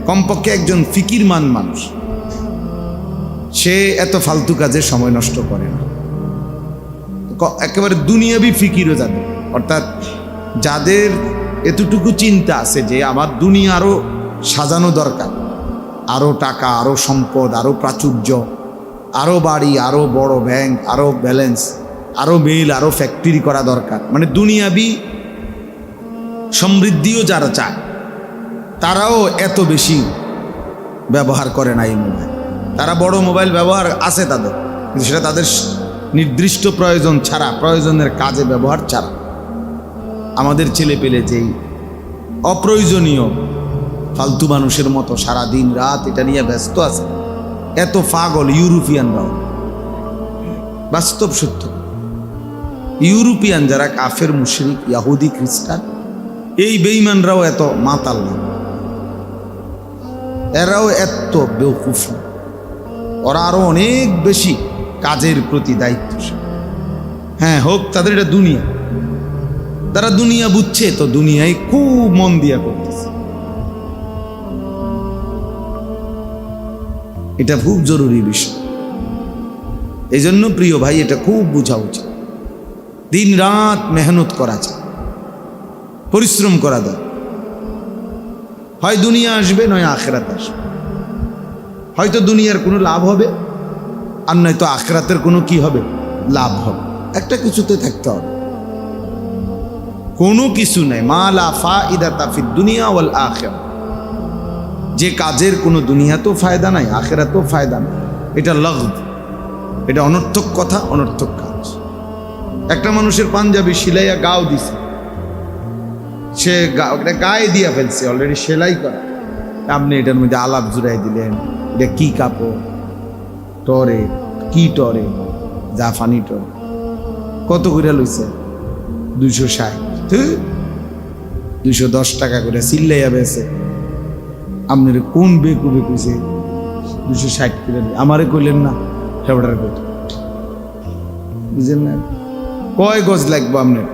কমপক্ষে একজন ফিকিরমান মানুষ, সে এত ফালতু কাজে সময় নষ্ট করে না। একেবারে দুনিয়াবি ফিকিরও যাবে, অর্থাৎ যাদের এতটুকু চিন্তা আছে যে আমার দুনিয়া আরো সাজানো দরকার, আরো টাকা, আরো সম্পদ, আরো প্রাচুর্য, আরো বাড়ি, আরো বড় ব্যাংক, আরো ব্যালেন্স, আরো মিল, আরো ফ্যাক্টরি করা দরকার, মানে দুনিয়াবি সমৃদ্ধিও যারা চায় তারাও এত বেশি ব্যবহার করে না এই মোবাইল। তারা বড় মোবাইল ব্যবহার আছে তাদের, কিন্তু সেটা তাদের নির্দিষ্ট প্রয়োজন ছাড়া, প্রয়োজনের কাজে ব্যবহার ছাড়া আমাদের ছেলে পেলে যেই অপ্রয়োজনীয় ফালতু মানুষের মতো সারা দিন রাত এটা নিয়ে ব্যস্ত আছে, এত পাগল ইউরোপিয়ানরাও। বাস্তব সত্য, ইউরোপিয়ান যারা কাফের মুশরিক ইয়াহুদি খ্রিস্টান, এই বেঈমানরাও এত মাতাল না, এরাও এত বেওকুফ না, ওরা আরো অনেক বেশি কাজের প্রতি দায়িত্বশীল। হ্যাঁ, হোক তাদের এটা দুনিয়া, তারা দুনিয়া বুঝছে তো দুনিয়ায় খুব মন দিয়া করতেছে। এটা খুব জরুরি বিষয়। এই জন্য প্রিয় ভাই, এটা খুব বোঝা উচিত। দিন রাত মেহনত করা যায়, পরিশ্রম করা যায়। হয় দুনিয়া আসবে, নয় আখিরাত আসবে। হয়তো দুনিয়ার কোনো লাভ হবে, আর নয়তো আখিরাতের কোনো কি হবে, লাভ হবে। একটা কিছুতে থাকতে হবে, কোনো কিছু নাই মা লা ফাইদাতা ফিদ দুনিয়া ওয়াল আখিরা। যে কাজের কোনো দুনিয়াতেও ফায়দা নাই, আখিরাতেও ফায়দা নাই, এটা লাগব, এটা অনর্থক কথা, অনর্থক কাজ। একটা মানুষের পাঞ্জাবি সিলাইয়া গাও দিছে, সে গায়ে দিয়া ফেলছে, অলরেডি সেলাই করা। আপনি এটার মধ্যে আলাপ জুড়াই দিলেন, এটা কি কাপড়, টরে কি, টরে জাফানি টরে কত করে লইছে? 260, 210 টাকা করে সিল্লাইয়া বেছে। আপনার কোন বেকুবে কইছে 260 করে? আমারে কইলেন না, ফেবরার কত বুঝলেন না? কয় গজ লাগবো আপনার?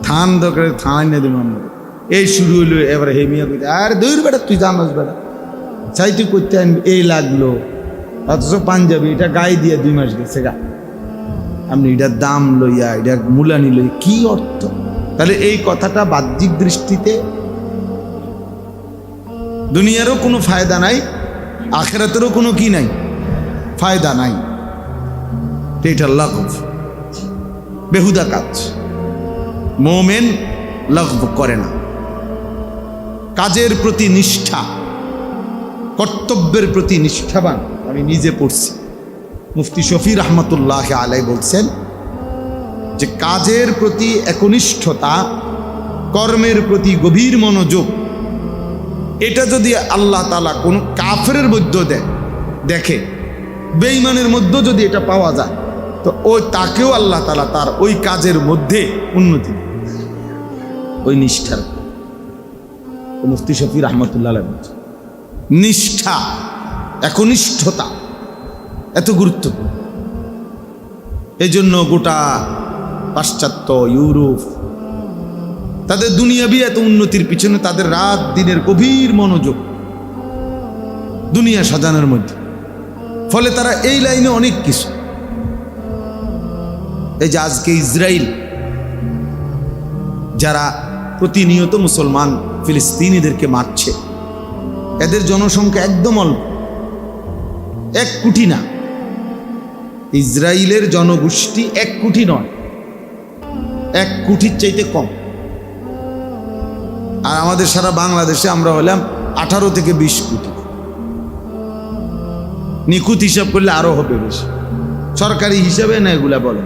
থান দরকার, থানায় না দেবো আপনার। এই শুরু হইলো এবারে হেমিয়া কইতে, আর দৌড় বেটা, তুই জানাস বেটা, চাই তুই করতে আনবি, এই লাগলো। অথচ পাঞ্জাবি এটা গায়ে দিয়ে 2 মাস গেছে গা, আপনি এটার দাম লইয়া, এটা মূলানি লই, কি অর্থ? তাহলে এই কথাটা বাহ্যিক দৃষ্টিতে দুনিয়ারও কোনো ফায়দা নাই, আখিরাতেরও কোনো কি নাই, ফায়দা নাই। এটা লাগব, বেহুদা কাজ। মোমেন লাগব করে না। কাজের প্রতি নিষ্ঠা, কর্তব্যের প্রতি নিষ্ঠাবান। আমি নিজে পড়ছি, মুফতি শফি রহমতুল্লাহ আলাই বলছেন যে কাজের প্রতি একনিষ্ঠতা, কর্মের প্রতি গভীর মনোযোগ, এটা যদি আল্লাহ তাআলা কোনো কাফেরের মধ্যে দেখে, বেঈমানের মধ্যে যদি এটা পাওয়া যায়, তো ওই তাকেও আল্লাহ তাআলা তার ওই কাজের মধ্যে উন্নতি, ওই নিষ্ঠার। মুফতি শফি রহমতুল্লাহ আলাই বলছেন নিষ্ঠা, একনিষ্ঠতা এত গুরুত্বপূর্ণ। এই জন্য গোটা পাশ্চাত্য ইউরোপ তাদের দুনিয়াবি এত উন্নতির পিছনে তাদের রাত দিনের গভীর মনোযোগ দুনিয়া সাজানোর মধ্যে। ফলে তারা এই লাইনে অনেক কিছু, এই যে আজকে ইসরায়েল যারা প্রতিনিয়ত মুসলমান ফিলিস্তিনিদেরকে মারছে, এদের জনসংখ্যা একদম অল্প, 1 কোটি না। ইসরায়েলের জনগোষ্ঠী 1 কোটি নয়, 1 কোটির চাইতে কম। আর আমাদের সারা বাংলাদেশে আমরা হলাম 18 থেকে 20 কোটি। নিখুঁত হিসাব করলে আরো হবে বেশি, সরকারি হিসাবে না এগুলা বলে।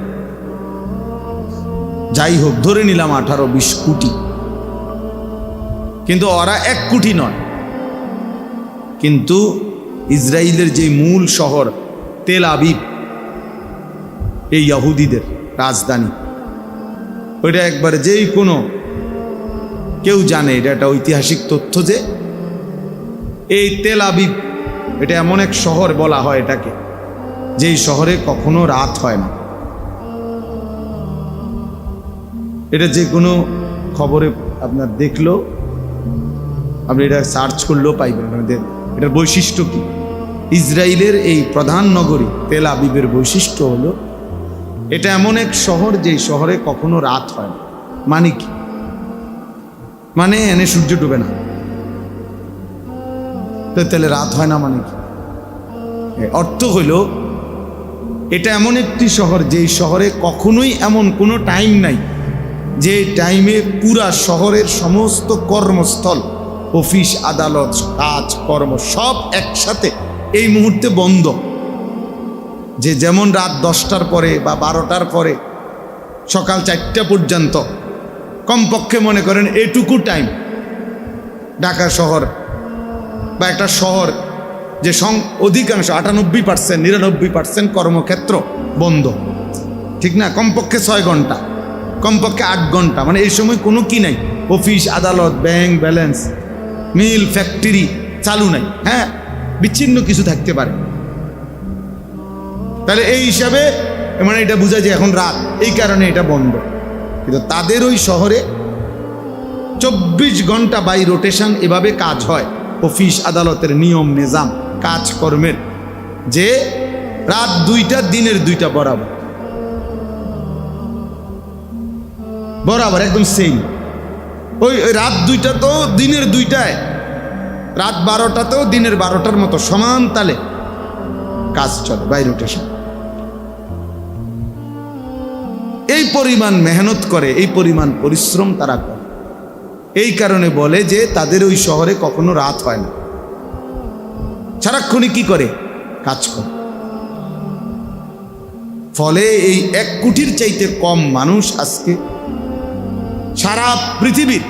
যাই হোক, ধরে নিলাম 18-20 কোটি, কিন্তু ওরা 1 কোটি নয়। কিন্তু ইসরায়েলের যে মূল শহর তেল আবিব, এই ইহুদিদের রাজধানী, ওইটা একবারে যেই কোনো কেউ জানে, এটা একটা ঐতিহাসিক তথ্য যে এই তেল আবিব এটা এমন এক শহর বলা হয় এটাকে, যেই শহরে কখনো রাত হয় না। এটা যে কোনো খবরে আপনার দেখলো, আপনি এটা সার্চ করলেও পাইবেন। এটার বৈশিষ্ট্য কি? ইসরায়েলের এই প্রধান নগরী তেল আবিবের বৈশিষ্ট্য হলো এটা এমন এক শহর যেই শহরে কখনো রাত হয় না। মানে কি? মানে এনে সূর্য ডুবে না, তো তাহলে রাত হয় না মানে কি? অর্থ হইল এটা এমন একটি শহর যেই শহরে কখনোই এমন কোনো টাইম নাই যে টাইমে পুরা শহরের সমস্ত কর্মস্থল, অফিস আদালত, কাজ কর্ম সব একসাথে এই মুহূর্তে বন্ধ। যে যেমন রাত 10টার পরে বা 12টার পরে সকাল 4টা পর্যন্ত কমপক্ষে মনে করেন এটুকু টাইম ঢাকা শহর বা একটা শহর যে অধিকাংশ 98% 99% কর্মক্ষেত্র বন্ধ, ঠিক না? কমপক্ষে 6 ঘন্টা, কমপক্ষে 8 ঘন্টা, মানে এই সময় কোনো কি নাই, অফিস আদালত ব্যাংক ব্যালেন্স মিল ফ্যাক্টরি চালু নাই। হ্যাঁ, বিচ্ছিন্ন কিছু থাকতে পারে, তাহলে এই হিসাবে মানে এটা বোঝা যায় এখন রাত, এই কারণে এটা বন্ধ। কিন্তু তাদের ওই শহরে 24 ঘন্টা বাই রোটেশন এভাবে কাজ হয়, অফিস আদালতের নিয়ম নিজাম কাজকর্মের, যে রাত 2টা দিনের 2টা বরাবর বরাবর একদম সেম। ওই রাত 2টা তো দিনের 2টায়, রাত 12টাতেও দিনের 12টার মতো সমান তালে কাজ চলে বাই রোটেশন। এই পরিমাণ মেহনত করে, এই পরিমাণ পরিশ্রম তারা করে, এই কারণে বলে যে তাদের ওই শহরে কখনো রাত হয় না, সারাক্ষণই কি করে, কাজ করে। ফলে এই 1 কোটির চাইতে কম মানুষ আজকে সারা পৃথিবীর,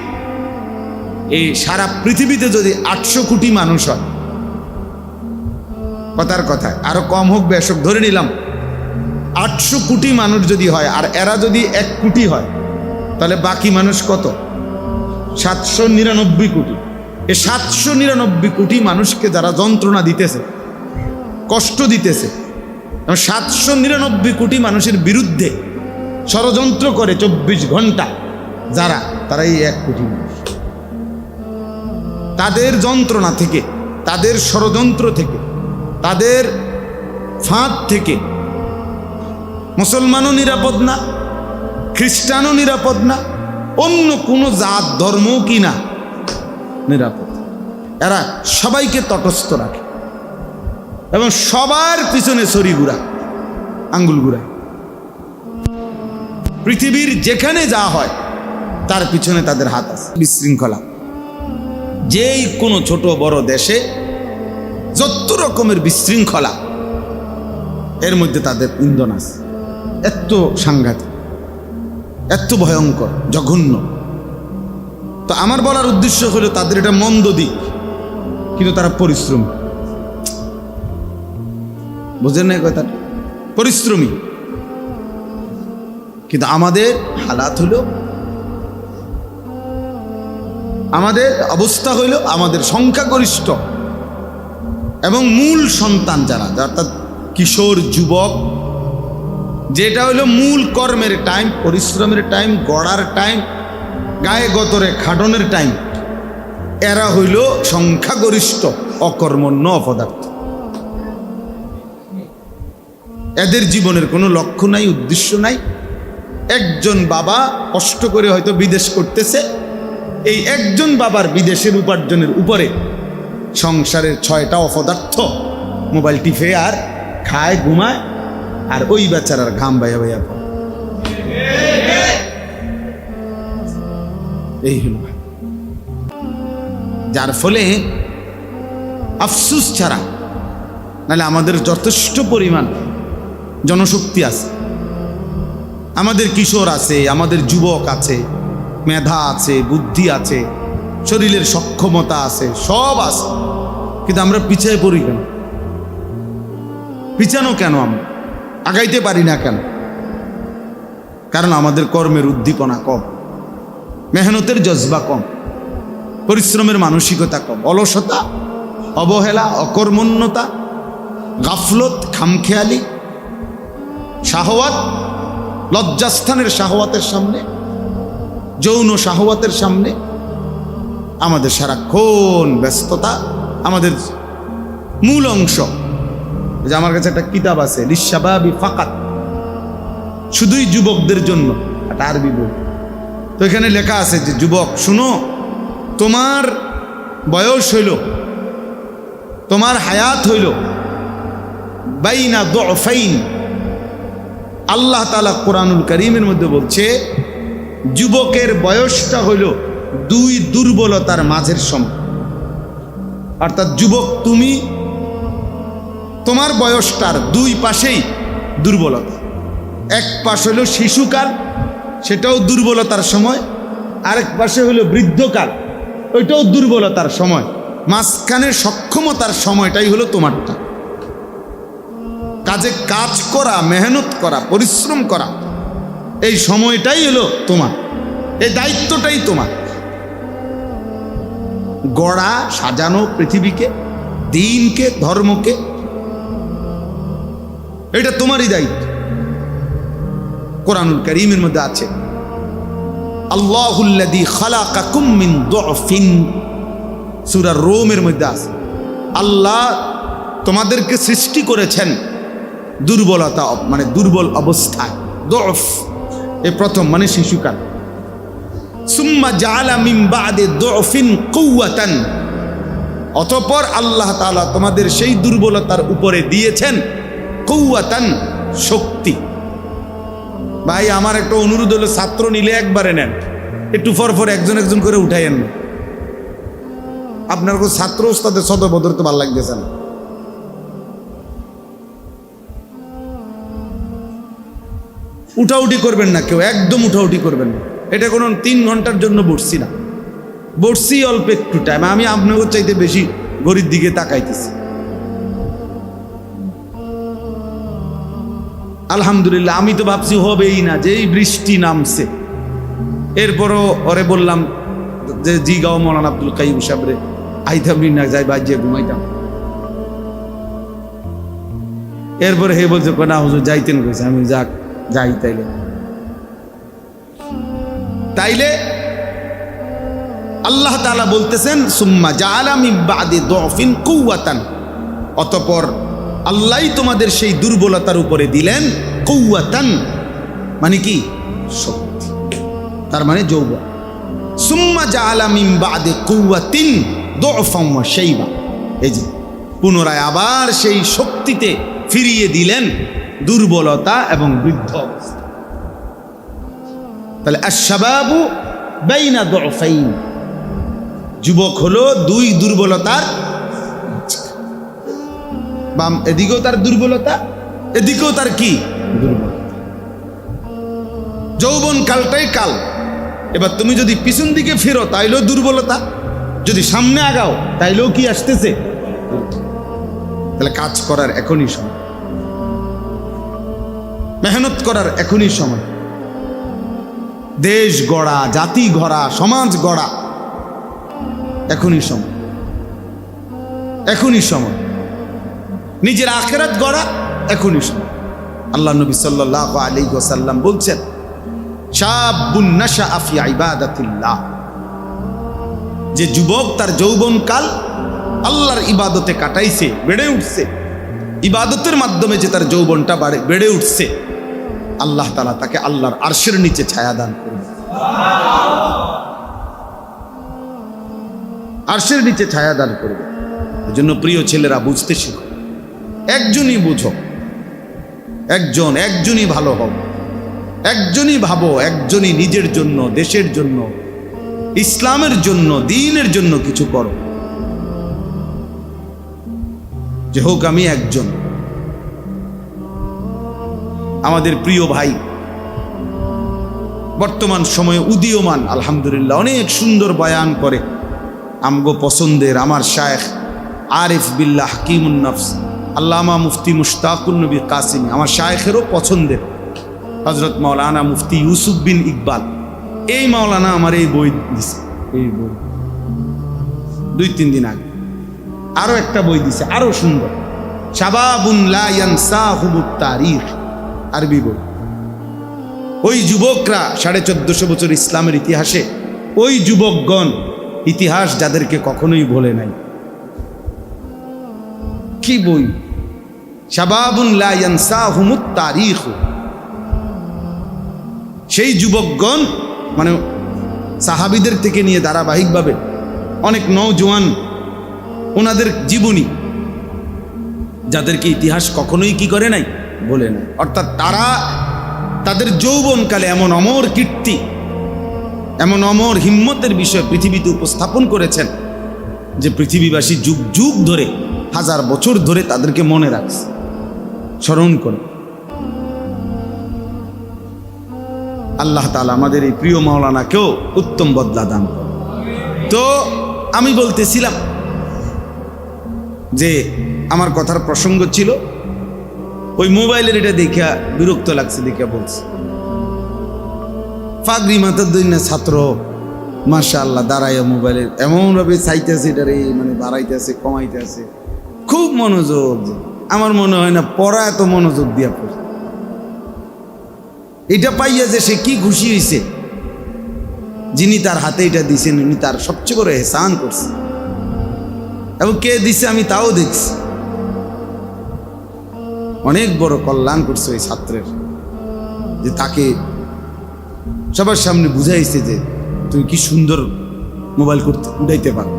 এই সারা পৃথিবীতে যদি 800 কোটি মানুষ হয়, কথার কথা আরো কম হোক বেশ হোক, ধরে নিলাম 800 কোটি মানুষ যদি হয়, আর এরা যদি 1 কোটি হয়, তাহলে বাকি মানুষ কত? 799 কোটি। এই 799 কোটি মানুষকে যারা যন্ত্রণা দিতেছে, কষ্ট দিতেছে, 799 কোটি মানুষের বিরুদ্ধে ষড়যন্ত্র করে 24 ঘন্টা যারা, তারা এই 1 কোটি মানুষ। তাদের যন্ত্রণা থেকে, তাদের ষড়যন্ত্র থেকে, তাদের ফাঁদ থেকে মুসলমানও নিরাপদ না, খ্রিস্টানও নিরাপদ না, অন্য কোনো জাত ধর্মও কি না নিরাপদ। এরা সবাইকে তটস্থ রাখে এবং সবার পিছনে ছড়ি ঘুরা, আঙ্গুল ঘুরা। পৃথিবীর যেখানে যা হয় তার পিছনে তাদের হাত আছে। বিশৃঙ্খলা যেই কোনো ছোট বড় দেশে যত রকমের বিশৃঙ্খলা, এর মধ্যে তাদের ইন্ধন আছে। এত সাংঘাতিক, এত ভয়ঙ্কর, জঘন্য। তো আমার বলার উদ্দেশ্য হলো তাদের এটা মন্দ দিক, কিন্তু তারা পরিশ্রমী। বুঝেন না কথাটা? পরিশ্রমী। কিন্তু আমাদের হালাত হলো, আমাদের অবস্থা হইল, আমাদের সংখ্যাগরিষ্ঠ এবং মূল সন্তান যারা, অর্থাৎ কিশোর যুবক, যেটা হইল মূল কর্মের টাইম, পরিশ্রমের টাইম, গড়ার টাইম, গায়ে গতরে খাটনের টাইম, এরা হইল সংখ্যাগরিষ্ঠ অকর্মণ্য অপদার্থ। এদের জীবনের কোনো লক্ষ্য নাই, উদ্দেশ্য নাই। একজন বাবা কষ্ট করে হয়তো বিদেশ করতেছে, এই একজন বাবার বিদেশের উপার্জনের উপরে সংসারের 6টা অপদার্থ মোবাইল টিপে আর খায়, ঘুমায়, আর ওই বেচারার ঘাম বাইয়া বাইয়া পড়ে। এই হল, যার ফলে আফসুস ছাড়া, নাহলে আমাদের যথেষ্ট পরিমাণ জনশক্তি আছে, আমাদের কিশোর আছে, আমাদের যুবক আছে, মেধা আছে, বুদ্ধি আছে, শরীরের সক্ষমতা আছে, সব আছে, কিন্তু আমরা পিছিয়ে পড়ি কেন? পিছানো কেন? আমরা আগাইতে পারি না কেন? কারণ আমাদের কর্মের উদ্দীপনা কম, মেহনতের জজবা কম, পরিশ্রমের মানসিকতা কম, অলসতা, অবহেলা, অকর্মণ্যতা, গাফলত, খামখেয়ালি, শাহওয়াত, লজ্জাস্থানের শাহওয়াতের সামনে, যৌন শাহওয়াতের সামনে আমাদের সারাক্ষণ ব্যস্ততা। আমাদের মূল অংশ, যে আমার কাছে একটা কিতাব আছে, লিশাবাবি ফাকাত, শুধুই যুবকদের জন্য, একটা আরবি বই। তো এখানে লেখা আছে যে যুবক শুনো, তোমার বয়স হইল, তোমার হায়াত হইল বাইনা দুফাইন। আল্লাহ তাআলা কোরআনুল কারীমের মধ্যে বলছে যুবকের বয়সটা হইল 2 দুর্বলতার মাঝের সময়। অর্থাৎ যুবক তুমি, তোমার বয়সটার 2 পাশেই দুর্বলতা। এক পাশ হলো শিশুকাল, সেটাও দুর্বলতার সময়, আরেক পাশে হলো বৃদ্ধকাল, ওইটাও দুর্বলতার সময়। মাঝখানে সক্ষমতার সময়টাই হলো তোমারটা। কাজে কাজ করা, মেহনত করা, পরিশ্রম করা, এই সময়টাই হলো তোমার, এই দায়িত্বটাই তোমার। গড়া, সাজানো পৃথিবীকে, দিনকে, ধর্মকে, এটা তোমারই দায়িত্ব। কোরআনুল কারীমের মধ্যে আছে আল্লাহুল্লাযী খালাকাকুম মিন দুফিন, সূরা রোমের মধ্যে আছে আল্লাহ তোমাদেরকে সৃষ্টি করেছেন দুর্বলতা, মানে দুর্বল অবস্থায়। দুফ এই প্রথম, মানে শিশুকাল। সুম্মা জাআলা মিন বা'দি দুফিন কুওয়াতান, অতঃপর আল্লাহ তাআলা তোমাদের সেই দুর্বলতার উপরে দিয়েছেন কুওয়াতান, শক্তি। ভাই আমার একটা অনুরোধ হলো, ছাত্র নিলে একবারে নেন, একটু পর একজন একজন করে উঠাইয়েন না। আপনার ছাত্র ওস্তাদের সদবদর তো ভালো লাগতেছে না। উঠাউঠি করবেন না কেউ, একদম উঠাউঠি করবেন না। এটা কোনো 3 ঘন্টার জন্য বসছি না, বসছি অল্প একটু টাইম। আমি আপনাকে চাইতে বেশি ঘড়ির দিকে তাকাইতেছি। আলহামদুলিল্লাহ, আমি তো ভাবছি হবেই না, যেই বৃষ্টি নামছে। এরপরও ওরে বললাম যে জি গাও মৌলানা আব্দুল কাইয়ুম সাহেবরে, আইতাম না, যাই বাজিয়ে ঘুমাইতাম। এরপরে হে বলছে না হুজুর যাইতেন কইছে। আমি যাক যাই তাইলে আল্লাহ তাআলা বলতেছেন সুম্মা জাআলা মিন বা'দি দুফিন কুওয়াতান, অতঃপর আল্লাহই তোমাদের সেই দুর্বলতার উপরে দিলেন কুওয়াতান, মানে কি শক্তি, তার মানে যৌবন। সুম্মা জাআলা মিন বা'দি কুওয়াতিন দুফান ওয়া শাইবা, এই যে পুনরায় আবার সেই শক্তিতে ফিরিয়ে দিলেন দুর্বলতা এবং বৃদ্ধ অবস্থা। তাহলে আশ-শাবাবু বাইনা দুফাইন, যুবক হলো 2 দুর্বলতার, বাম এদিকেও তার দুর্বলতা, এদিকেও তার কি দুর্বলতা। যৌবন কালটাই কাল। এবার তুমি যদি পিছন দিকে ফিরো তাইলেও দুর্বলতা, যদি সামনে আগাও তাইলেও কি আসতেছে। তাহলে কাজ করার এখনই সময়, মেহনত করার এখনই সময়। দেশ গড়া, জাতি গড়া, সমাজ গড়া এখনই সময়, এখনই সময়। নিজের আখিরাত গড়া এখনই সময়। আল্লাহ নবী সাল্লাল্লাহু আলাইহি ওয়াসাল্লাম বলছেন শাবুন নাশাআ ফি ইবাদাতিল্লাহ, যে যুবক তার যৌবনকাল আল্লাহর ইবাদতে কাটাইছে, বেড়ে উঠছে, ইবাদতের মাধ্যমে যে তার যৌবনটা বেড়ে উঠছে, আল্লাহ তাআলা তাকে আল্লাহর আরশের নিচে ছায়া দান করবে। আরশের নিচে ছায়া দান করবে। এজন্য প্রিয় ছেলেরা বুঝতে শিখো, একজনই বুঝো, একজনই ভালো হও, একজনই ভাবো, একজনই নিজের জন্য, দেশের জন্য, ইসলামের জন্য, দ্বীনের জন্য কিছু করো। যে হোক আমি একজন। আমাদের প্রিয় ভাই বর্তমান সময়ে উদীয়মান, আলহামদুলিল্লাহ অনেক সুন্দর বয়ান করে, আমগো পছন্দের আমার শায়েখ আরিফ বিল্লাহ হাকিমুন নফস আল্লামা মুফতি মুশতাকুন নবী কাসিমি, আমার শায়েখেরও পছন্দের হযরত মাওলানা মুফতি ইউসুফ বিন ইকবাল। এই মাওলানা আমার এই বই দিছে, এই বই 2-3 দিন আগে আরো একটা বই দিছে, আরো সুন্দর, শাবাবুন লা ইয়ানসাহুমুত তারিখ, আরবি বই। ওই যুবকরা 1450 বছর ইসলামের ইতিহাসে, ওই যুবকগণ ইতিহাস যাদেরকে কখনোই ভোলে নাই। কি বই, শাবাবুন লা ইয়ানসাহুমুত তারিখ। সেই যুবকগণ মানে সাহাবীদের থেকে নিয়ে ধারাবাহিকভাবে অনেক নওজোয়ান, ওনাদের জীবনী, যাদেরকে ইতিহাস কখনোই কি করে নাই, বলে নাই। অর্থাৎ তারা তাদের যৌবনকালে এমন অমর কীর্তি, এমন অমর হিম্মতের বিষয় পৃথিবীতে উপস্থাপন করেছেন যে পৃথিবীবাসী যুগ যুগ ধরে, 1000 বছর ধরে তাদেরকে মনে রাখছে, স্মরণ করে। আল্লাহ তাআলা আমাদের এই প্রিয় মাওলানাকেও উত্তম বদলা দান করুন। তো আমি বলতেছিলাম যে আমার কথার প্রসঙ্গ ছিল ওই মোবাইলের এটা দেখা বিরক্ত লাগছে, দেখা বলছি পাগড়ি মাথার দুই না ছাত্র মাশাআল্লাহ দাঁড়াইয়া মোবাইলের এমনভাবে চাইতেছে, এটারে মানে বাড়াইতেছে কমাইতেছে, খুব মনোযোগ। আমার মনে হয় না পড়া এত মনোযোগ দিয়া পড়ে। এটা পাইয়া যে সে কি খুশি হয়েছে, যিনি তার হাতে এটা দিছেন উনি তার সবচেয়ে বড় এহসান করছে, এবং কে দিছে আমি তাও দেখছি। অনেক বড় কল্যাণ করছে ওই ছাত্রের, যে তাকে সবার সামনে বুঝাইছে যে তুমি কি সুন্দর মোবাইল করতে উঠাইতে পারো।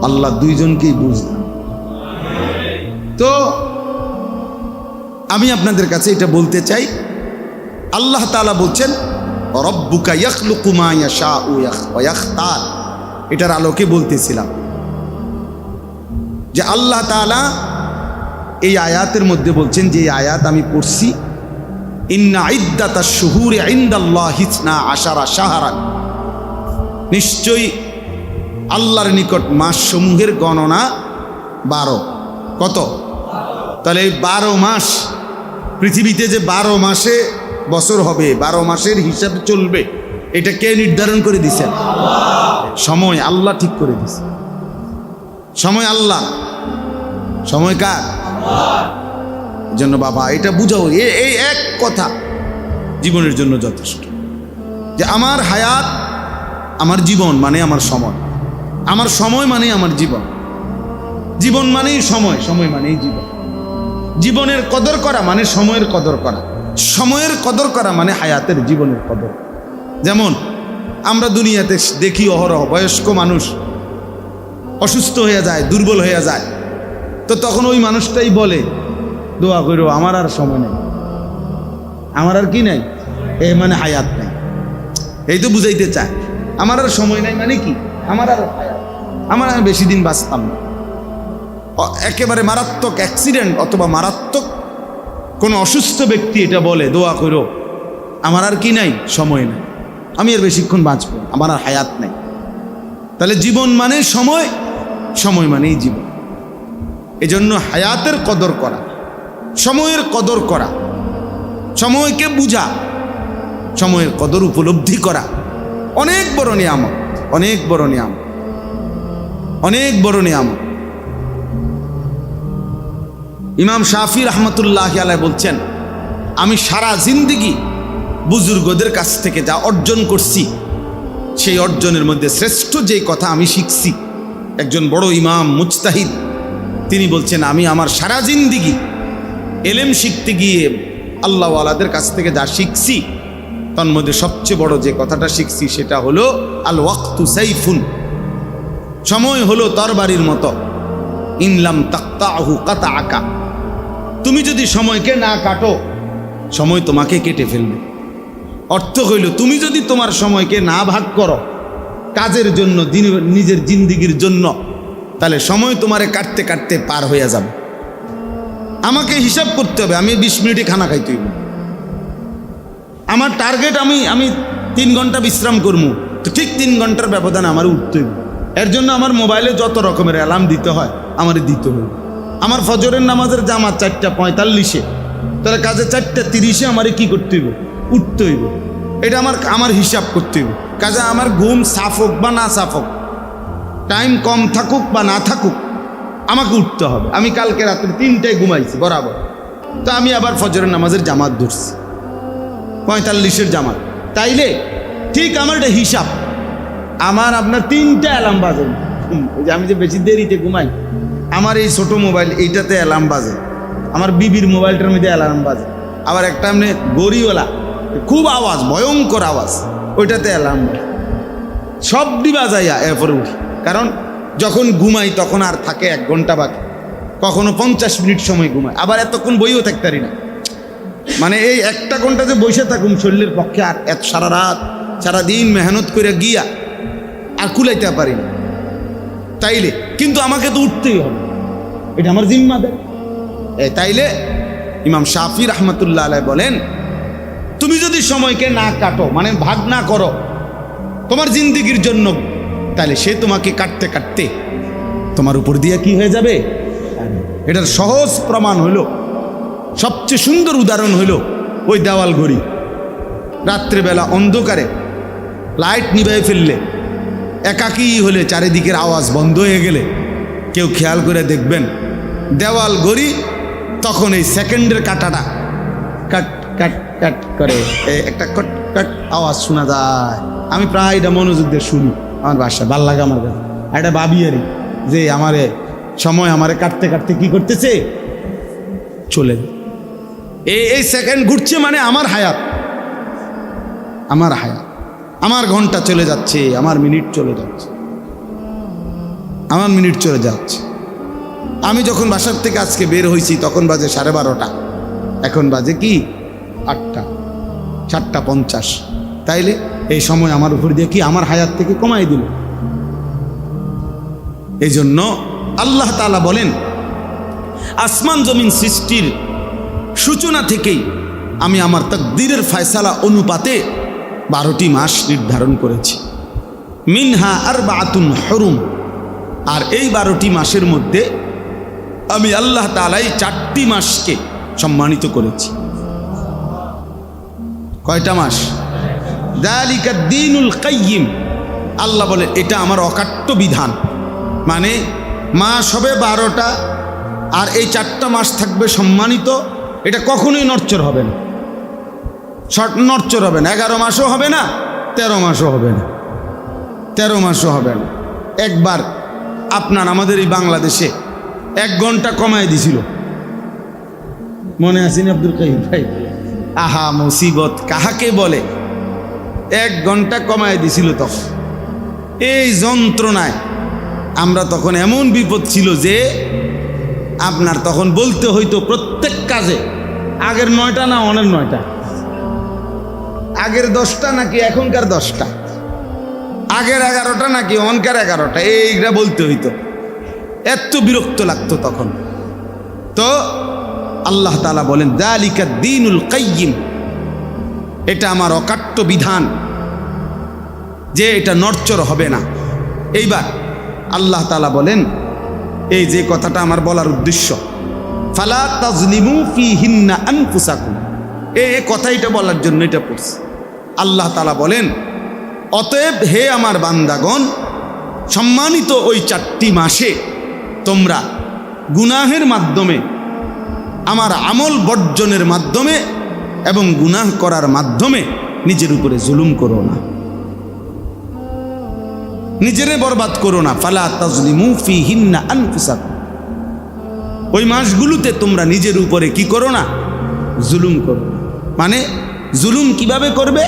আল্লাহ দুইজনকেই বুঝলাম। তো আমি আপনাদের কাছে এটা বলতে চাই, আল্লাহ তাআলা বলছেন রব্বুকা ইয়াখলুকু মা ইয়াশাউ ওয়া ইয়াখতার। এটার আলোকে বলতেছিলাম যে আল্লাহ তাআলা এই আয়াতের মধ্যে বলছেন, যে এই আয়াত আমি পড়ছি, ইন্না ইদ্দাতাশ শুহুরি ইনদাল্লাহি 12 শাহরান, নিশ্চয়ই আল্লাহর নিকট মাসসমূহের গণনা 12। কত? তাহলে এই 12 মাস, পৃথিবীতে যে 12 মাসে বছর হবে, 12 মাসের হিসাব চলবে, এটা কে নির্ধারণ করে দিছেন? সময় আল্লাহ ঠিক করে দিছে। সময় আল্লাহ, সময় কার? জন্য বাবা এটা বুঝাও, এই এক কথা জীবনের জন্য যথেষ্ট, যে আমার হায়াত, আমার জীবন মানে আমার সময়, আমার সময় মানে আমার জীবন, জীবন মানেই সময়, সময় মানেই জীবন। জীবনের কদর করা মানে সময়ের কদর করা, সময়ের কদর করা মানে হায়াতের জীবনের কদর। যেমন আমরা দুনিয়াতে দেখি অহরহ বয়স্ক মানুষ অসুস্থ হয়ে যায়, দুর্বল হয়ে যায়, তো তখন ওই মানুষটাই বলে দোয়া করো আমার আর সময় নেই, আমার আর কি নাই, মানে হায়াত নেই। এই তো বুঝাইতে চায় আমার আর সময় নাই মানে কি, আমার আর হায়াত, আমার আর বেশি দিন বাঁচতাম না। একেবারে মারাত্মক অ্যাক্সিডেন্ট অথবা মারাত্মক কোনো অসুস্থ ব্যক্তি এটা বলে দোয়া করো আমার আর কি নাই, সময় নেই, আমি আর বেশিক্ষণ বাঁচবো, আমার আর হায়াত নেই। তাহলে জীবন মানে সময়, সময় মানেই জীবন। এজন্য হায়াতের কদর করা, সময়ের কদর করা, সময়কে বুঝা, সময়ের কদর উপলব্ধি করা অনেক বড় নিয়ামত, অনেক বড় নিয়ামত, অনেক বড় নিয়ামত। ইমাম শাফি রহমতুল্লাহি আলাইহি বলছেন, আমি সারা জিন্দেগি বুজুর্গদের কাছ থেকে যা অর্জন করছি, সেই অর্জনের মধ্যে শ্রেষ্ঠ যে কথা আমি শিখছি, একজন বড় ইমাম মুজতাহিদ তিনি বলছেন, আমি আমার সারা জিন্দেগি এলেম শিখতে গিয়ে আল্লাহওয়ালাদের কাছ থেকে যা শিখছি, তার মধ্যে সবচেয়ে বড় যে কথাটা শিখছি সেটা হলো আল ওয়াক্তু সাইফুন, সময় হলো তরবারির মতো, ইনলাম তাকতাহু কাতাআকা, তুমি যদি সময়কে না কাটো সময় তোমাকে কেটে ফেলবে। অর্থ হইল তুমি যদি তোমার সময়কে না ভাগ করো কাজের জন্য, নিজের জিন্দিগির জন্য, তাহলে সময় তোমারে কাটতে কাটতে পার হয়ে যাবে। আমাকে হিসাব করতে হবে, আমি 20 মিনিটে খানা খাইতে হইব, আমার টার্গেট আমি 3 ঘন্টা বিশ্রাম করবো, তো ঠিক 3 ঘন্টার ব্যবধানে আমার উঠতে হইব। এর জন্য আমার মোবাইলে যত রকমের অ্যালার্ম দিতে হয় আমার দিতে হইব। আমার ফজরের নামাজের জামাত 4:45, তাহলে কাজে 4:30 আমারে কি করতে হইব? উঠতে হইব। এটা আমার হিসাব করতে হইব। কাজে আমার ঘুম সাফ হোক বা না সাফ হোক, টাইম কম থাকুক বা না থাকুক, আমাকে উঠতে হবে। আমি কালকে রাত্রে 3টায় ঘুমাইছি বরাবর, তো আমি আবার ফজরের নামাজের জামাত ধরছি 45-এর জামাত, তাইলে ঠিক আমার এটা হিসাব। আমার আপনার 3টা অ্যালার্ম বাজে, ওই যে আমি যে বেশি দেরিতে ঘুমাই, আমার এই ছোট মোবাইল এইটাতে অ্যালার্ম বাজে, আমার বিবির মোবাইলটার মধ্যে অ্যালার্ম বাজে, আবার একটা এমনি গড়িওয়ালা খুব আওয়াজ, ভয়ঙ্কর আওয়াজ, ওইটাতে অ্যালার্ম বাজে, সব দিবা যাইয়া এরপরে উঠি। কারণ যখন ঘুমাই তখন আর থাকে 1 ঘন্টা বাকি, কখনো 50 মিনিট সময় ঘুমাই, আবার এতক্ষণ বইও থাকতে পারি না। মানে এই 1টা ঘন্টা যে বসে থাকুম শরীরের পক্ষে আর এত সারা রাত সারাদিন মেহনত করে গিয়া আর কুলাইতে পারি না। তাইলে কিন্তু আমাকে তো উঠতেই হবে, এটা আমার জিম্মাদারি। তাইলে ইমাম শাফি রহমতুল্লাহ আলাইহি বলেন, তুমি যদি সময়কে না কাটো, মানে ভাগ না করো তোমার জিন্দিগির জন্য, তাহলে সে তোমাকে কাটতে কাটতে তোমার উপর দিয়ে কি হয়ে যাবে। এটার সহজ প্রমাণ হলো, সবচেয়ে সুন্দর উদাহরণ হলো ওই দেওয়াল ঘড়ি। রাত্রেবেলা অন্ধকারে লাইট নিভাই ফেললে, একাকী হলে, চারিদিকের আওয়াজ বন্ধ হয়ে গেলে কেউ খেয়াল করে দেখবেন দেওয়াল ঘড়ি তখন এই সেকেন্ডের কাটাটা কাট কাট কাট করে একটা কট কাট আওয়াজ শোনা যায়। আমি প্রায় এটা মনোযোগ দিয়ে শুনি, আমার বাসা ভাল লাগে আমার কাছে। এটা ভাবি আরে যে আমারে সময় আমারে কাটতে কাটতে কি করতেছে, চলে এই সেকেন্ড ঘুরছে, মানে আমার হায়াত, আমার হায়াত, আমার ঘন্টা চলে যাচ্ছে, আমার মিনিট চলে যাচ্ছে, আমার মিনিট চলে যাচ্ছে। আমি যখন বাসার থেকে আজকে বের হয়েছি তখন বাজে 12:30, এখন বাজে কি 8টা, 7:50। তাইলে এই সময় আমার উপর দিয়ে কি আমার হায়াত থেকে কমাই দিল। এই জন্য আল্লাহ তাআলা বলেন, আসমান জমিন সৃষ্টির সূচনা থেকেই আমি আমার তাকদীরের ফয়সালা অনুপাতে 12টি মাস নির্ধারণ করেছি। মিনহা আরবাআতুন হুরুম, আর এই 12টি মাসের মধ্যে আমি আল্লাহ তাআলাই 4টি মাসকে সম্মানিত করেছি। কয়টা মাস? যালিকা দ্বীনুল কাইয়্যিম, আল্লাহ বলে এটা আমার অকাট্য বিধান, মানে মাস হবে 12টা আর এই 4টা মাস থাকবে সম্মানিত। এটা কখনোই নড়চড় হবে না, নড়চড় হবে না। 11 মাসও হবে না, 13 মাসও হবে না, 13 মাসও হবে না। একবার আপনার আমাদের এই বাংলাদেশে 1 ঘন্টা কমায় দিছিল, মনে আছেন আব্দুল কাইয়ুম ভাই? আহা মুসিবত কাহাকে বলে, 1 ঘন্টা কমায় দিছিল। তখন এই যন্ত্রণায় আমরা তখন এমন বিপদ ছিল যে আপনার তখন বলতে হইতো প্রত্যেক কাজে আগের 9টা না অনের 9টা, আগের 10টা নাকি এখনকার 10টা, আগের 11টা নাকি অনকার 11টা, এইটা বলতে হইতো। এত বিরক্ত লাগতো তখন। তো আল্লাহ তাআলা বলেন যালিকা দ্বীনুল কাইয়্যিম, এটা আমার অকাট্য বিধান যে এটা নড়চড় হবে না। এইবার আল্লাহ তাআলা বলেন, এই যে কথাটা আমার বলার উদ্দেশ্য, ফালা তাজলিমু ফিহিন্না আনফুসাকুম, এই কথাইটা বলার জন্য এটা পড়ছি। আল্লাহ তাআলা বলেন, অতএব হে আমার বান্দাগণ, সম্মানিত ওই 4টি মাসে তোমরা গুনাহের মাধ্যমে, আমার আমল বর্জনের মাধ্যমে এবং গুনাহ করার মাধ্যমে নিজের উপরে জুলুম করো না, নিজেরে বরবাদ করো না। ফালা তাজলিমু ফিহিন্না আনফুসাকুম, ওই মাসগুলোতে তোমরা নিজের উপরে কি করো না, জুলুম করো না। মানে জুলুম কিভাবে করবে?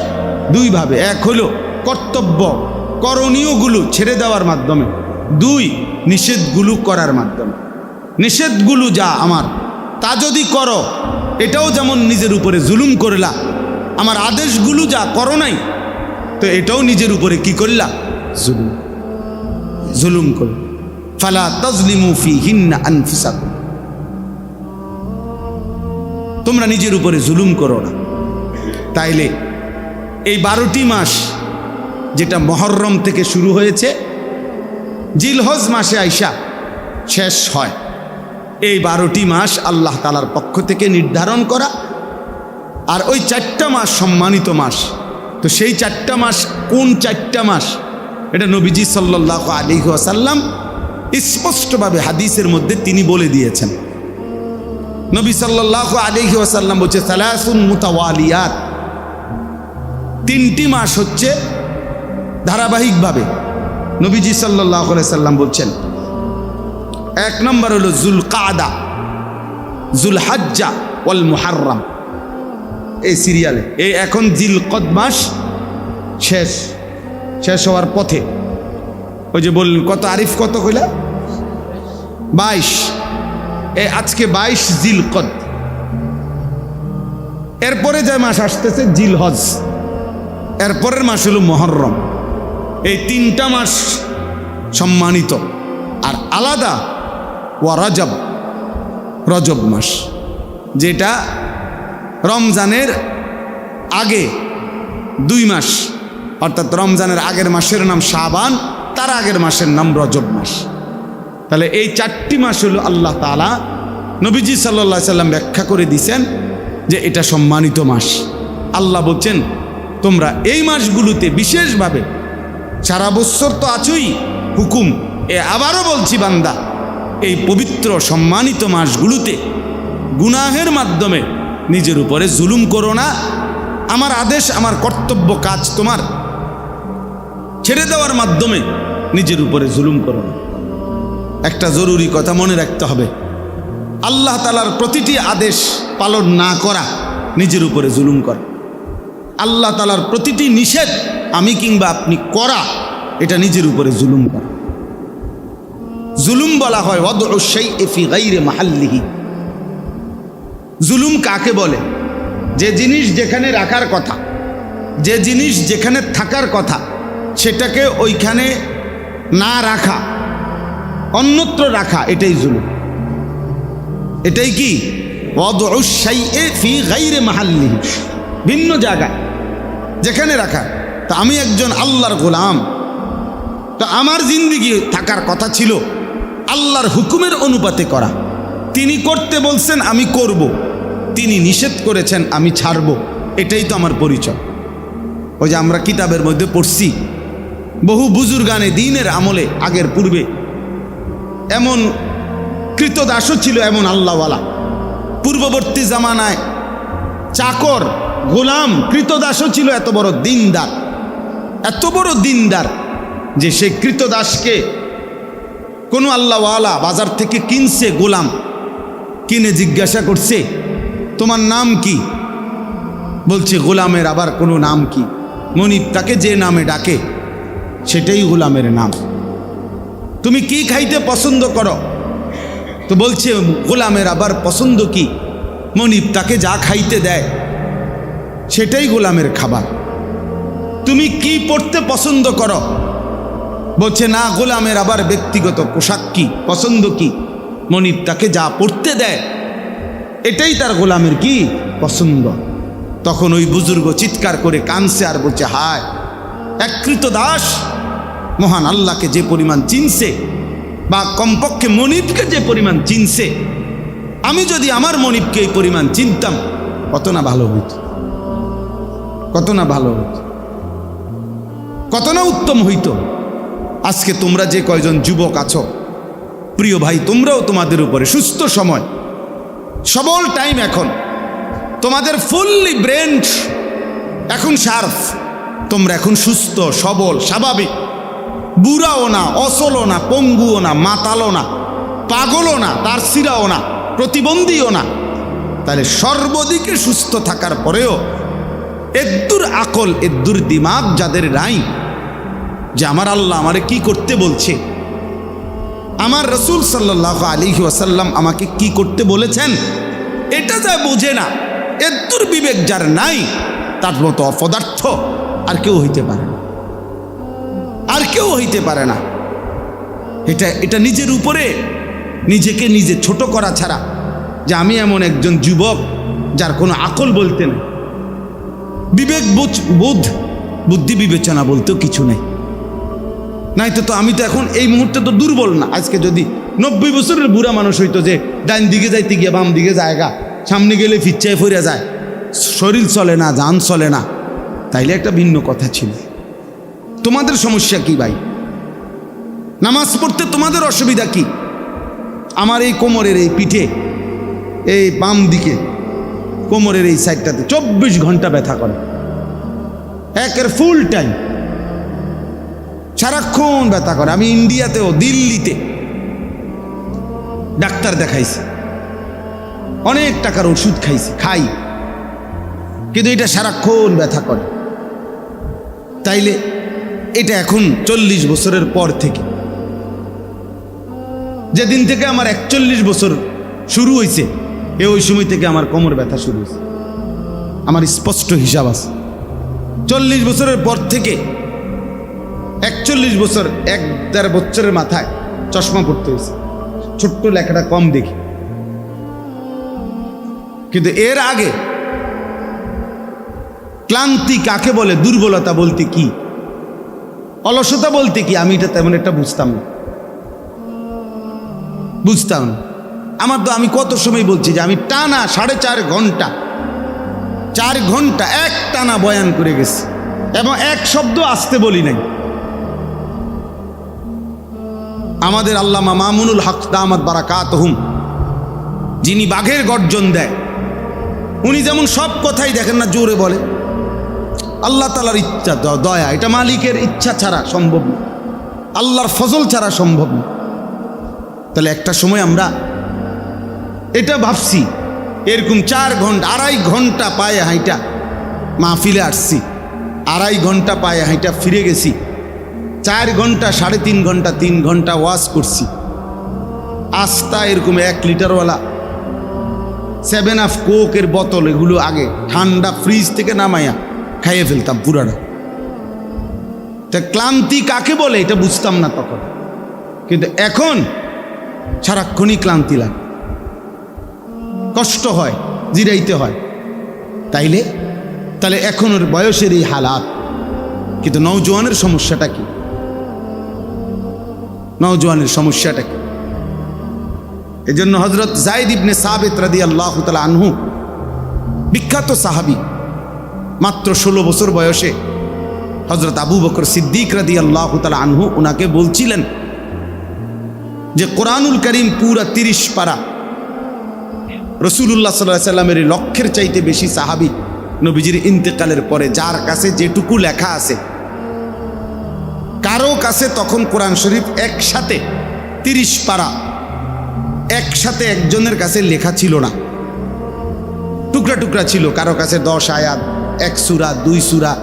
2 ভাবে। এক হলো কর্তব্য করণীয়গুলো ছেড়ে দেওয়ার মাধ্যমে, 2 নিষেধগুলো করার মাধ্যমে। নিষেধগুলো যা আমার, তা যদি করো এটাও যেমন নিজের উপরে জুলুম করলা, আমার আদেশগুলো যা করো নাই তো এটাও নিজের উপরে কি করলা, জুলুম, জুলুম করো। ফালা তাজলিমু ফিহিন্না আনফুসাকুম, তোমরা নিজের উপরে জুলুম করো না। তাইলে এই 12টি মাস যেটা মুহররম থেকে শুরু হয়েছে, জিলহজ মাসে আইসা শেষ হয়, এই 12টি মাস আল্লাহ তাআলার পক্ষ থেকে নির্ধারণ করা। আর ওই 4টা মাস সম্মানিত মাস। তো সেই 4টা মাস কোন 4টা মাস, এটা নবীজি সাল্লাল্লাহু আলাইহি ওয়াসাল্লাম স্পষ্টভাবে হাদিসের মধ্যে তিনি বলে দিয়েছেন। নবী সাল্লাল্লাহু আলাইহি ওয়াসাল্লাম বলছে, সালাসুন মুতাওয়ালিয়াত, 3টি মাস হচ্ছে ধারাবাহিকভাবে। নবীজি সাল্লাল্লাহু আলাইহি ওয়াসাল্লাম বলছেন, 1 নম্বর হলো যুলকাদা, যুলহজ্জা ওয়াল মুহররম, এই সিরিয়ালে। এই এখন জিলকদ মাস শেষ হওয়ার পথে। ওই যে বললেন কত আরিফ, কত কইলা? 22। আজকে 22 জিলকদ। এরপরে যে মাস আসতেছে জিলহজ, এরপরের মাস হলো মুহররম। এই 3টা মাস সম্মানিত। আর আলাদা ওয়া রজব, রজব মাস, যেটা রমজানের আগে 2 মাস, অর্থাৎ রমজানের আগের মাসের নাম শাবান, তার আগের মাসের নাম রজব মাস। তাহলে এই 4টি মাস হলো আল্লাহ তাআলা নবীজি সাল্লাল্লাহু আলাইহি সাল্লাম ব্যাখ্যা করে দিয়েছেন যে এটা সম্মানিত মাস। আল্লাহ বলছেন তোমরা এই মাসগুলোতে বিশেষভাবে, সারা বছর তো আছোই হুকুম, আবারও বলছি বান্দা, এই পবিত্র সম্মানিত মাসগুলোতে গুনাহের মাধ্যমে নিজের উপরে জুলুম করো না। আমার আদেশ, আমার কর্তব্য কাজ তোমার ছেড়ে দেওয়ার মাধ্যমে নিজের উপরে জুলুম করো না। একটা জরুরি কথা মনে রাখতে হবে, আল্লাহ তাআলার প্রতিটি আদেশ পালন না করা নিজের উপরে জুলুম করা। আল্লাহ তাআলার প্রতিটি নিষেধ আমি কিংবা আপনি করা, এটা নিজের উপরে জুলুম করা। জুলুম বলা হয় ওয়াদউ শাইই ফি গায়রি মাহাল্লিহি। জুলুম কাকে বলে? যে জিনিস যেখানে রাখার কথা, যে জিনিস যেখানে থাকার কথা, সেটাকে ওইখানে না রাখা, অন্যত্র রাখা, এটাই জুলুম। এটাই কি? ওয়াদউ শাইই ফি গায়রি মাহাল্লিহি, ভিন্ন জায়গায় যেখানে রাখা। তা আমি একজন আল্লাহর গোলাম, তা আমার জিন্দেগি থাকার কথা ছিল আল্লাহর হুকুমের অনুপাতে করা। তিনি করতে বলছেন আমি করব, তিনি নিষেধ করেছেন আমি ছাড়ব, এটাই তো আমার পরিচয়। ওই যে আমরা কিতাবের মধ্যে পড়ছি, বহু বুজুর্গানে দ্বীনের আমলে আগের পূর্বে এমন কৃতদাসও ছিল, এমন আল্লাহওয়ালা। পূর্ববর্তী জামানায় চাকর, গোলাম, কৃতদাসও ছিল এত বড় দিনদার, এত বড় দিনদার যে সে কৃতদাসকে কোনো আল্লাহওয়ালা বাজার থেকে কিনছে, গোলাম কিনে জিজ্ঞাসা করছে তোমার নাম কি? বলছে গোলামের আবার কোনো নাম কি? মনিব তাকে যে নামে ডাকে সেটাই গোলামের নাম। তুমি কি খাইতে পছন্দ করো? তো বলছে গোলামের আবার পছন্দ কি? মনিব তাকে যা খাইতে দেয় সেটাই গোলামের খাবার। তুমি কি পড়তে পছন্দ করো? বলছে না, গোলামের আবার ব্যক্তিগত পোশাক কি, পছন্দ কি? মনিব তাকে যা পড়তে দেয় এটাই তার গোলামের কি পছন্দ। তখন ওই বুজুর্গ চিৎকার করে কানছে আর বলছে হায়, এক কৃতদাস মহান আল্লাহকে যে পরিমাণ চিনছে, বা কমপক্ষে মনিবকে যে পরিমাণ চিনছে, আমি যদি আমার মনিবকে এই পরিমাণ চিনতাম কত না ভালো হইত, কত না ভালো হইত, কত না উত্তম হইত। আজকে তোমরা যে কয়জন যুবক আছো, প্রিয় ভাই, তোমরাও তোমাদের উপরে সুস্থ সময়, সবল টাইম, এখন তোমাদের ফুললি ব্রেন এখন শার্প, তোমরা এখন সুস্থ সবল স্বাভাবিক, বুড়াও না, অসলও না, পঙ্গুও না, মাতালও না, পাগলও না, তার সিরাও না, প্রতিবন্ধীও না। তাহলে সর্বদিকে সুস্থ থাকার পরেও এদ্দুর আকল, এদ্দুর দিমাগ যাদের নাই, যে আমার আল্লাহ আমারে কি করতে বলছে, আমার রসুল সাল্লাল্লাহু আলাইহি ওয়াসাল্লাম আমাকে কি করতে বলেছেন, এটা যা বোঝে না, এদ্দুর বিবেক যার নাই, তার মতো অপদার্থ আর কেউ হইতে পারে না, আর কেউ হইতে পারে না। এটা নিজের উপরে নিজেকে নিজে ছোট করা ছাড়া, যে আমি এমন একজন যুবক যার কোনো আকল বলতে নেই, বিবেক বোধ, বুদ্ধি বিবেচনা বলতেও কিছু নেই। নাই তো আমি তো এখন এই মুহূর্তে তো দুর্বল না। আজকে যদি 90 বছরের বুড়া মানুষ হইতো, যে ডাইন দিকে যাইতে গিয়ে বাম দিকে জায়গা, সামনে গেলে ফিচ্চায় ফিরে যায়, শরীর চলে না, জান চলে না, তাইলে একটা ভিন্ন কথা ছিল। তোমাদের সমস্যা কি ভাই? নামাজ পড়তে তোমাদের অসুবিধা কি? আমার এই কোমরের এই পিঠে, এই বাম দিকে কোমরের এই সাইডটাতে 24 ঘন্টা ব্যথা করে, একের ফুল টাইম, সারাক্ষণ ব্যথা করে। আমি ইন্ডিয়াতেও, দিল্লিতে ডাক্তার দেখাইছি, অনেক টাকার ওষুধ খাই, কিন্তু এটা সারাক্ষণ ব্যথা করে। তাইলে এটা এখন 40 বছরের পর থেকে, যেদিন থেকে আমার 41 বছর শুরু হয়েছে, ওই সময় থেকে আমার কোমর ব্যথা শুরু হয়েছে। আমার স্পষ্ট হিসাব আছে, 40 বছরের পর থেকে 41 বছর, 1-1.5 বছরের মাথায় চশমা পড়তে হয়েছে, ছোট্ট লেখাটা কম দেখি। কিন্তু এর আগে ক্লান্তি কাকে বলে, দুর্বলতা বলতে কি, অলসতা বলতে কি, আমি এটা তেমন একটা বুঝতাম না। আমার তো, আমি কত সময় বলছি যে আমি টানা 4.5 ঘন্টা 4 ঘন্টা এক টানা বয়ান করে গেছি এবং এক শব্দ আসতে বলি নাই। আমাদের আল্লামা মামুনুল হক দামাত বারাকাতুহুম, যিনি বাঘের গর্জন দেয়, উনি যেমন সব কথাই দেখেন না জোরে বলে, আল্লাহ তাআলার ইচ্ছা দয়া, এটা মালিকের ইচ্ছা ছাড়া সম্ভব না, আল্লাহর ফজল ছাড়া সম্ভব না। তাহলে একটা সময় আমরা এটা ভাবছি, এরকম 4 ঘন্টা 2.5 ঘন্টা পায়ে হাইটা মাহফিলে আসছি, 2.5 ঘন্টা পায়ে হাইটা ফিরে গেছি, 4 ঘন্টা 3.5 ঘন্টা 3 ঘন্টা ওয়াজ করছি। আস্তা এরকম 1 লিটারওয়ালা 7 আপ কোকের বোতল, এগুলো আগে ঠান্ডা ফ্রিজ থেকে নামাইয়া খাইয়ে ফেলতাম পুরাটা। তা ক্লান্তি কাকে বলে এটা বুঝতাম না তখন, কিন্তু এখন সারাক্ষণই ক্লান্তি লাগে, কষ্ট হয়, জিরাইতে হয়। তাহলে এখন ওর বয়সের এই হালাত, কিন্তু নওজোয়ানের সমস্যাটা কি? নওজোয়ানের সমস্যাটা কি? এই জন্য হযরত যায়েদ ইবনে সাবিত রাদিয়াল্লাহু তাআলা আনহু, বিখ্যাত সাহাবী, মাত্র 16 বছর বয়সে হযরত আবু বকর সিদ্দিক রাদিয়াল্লাহু তাআলা আনহু ওনাকে বলছিলেন যে কোরআনুল কারীম পুরা 30 পারা, রাসূলুল্লাহ সাল্লাল্লাহু আলাইহি সাল্লামের লক্ষের চাইতে বেশি সাহাবী নবীজির ইন্তেকালের পরে যার কাছে যেটুকু লেখা আছে, কারো কাছে তখন কোরআন শরীফ একসাথে 30 পারা একসাথে একজনের কাছে লেখা ছিল না, টুকরা টুকরা ছিল। কারো কাছে 10 আয়াত, 1 সূরা, 2 সূরা,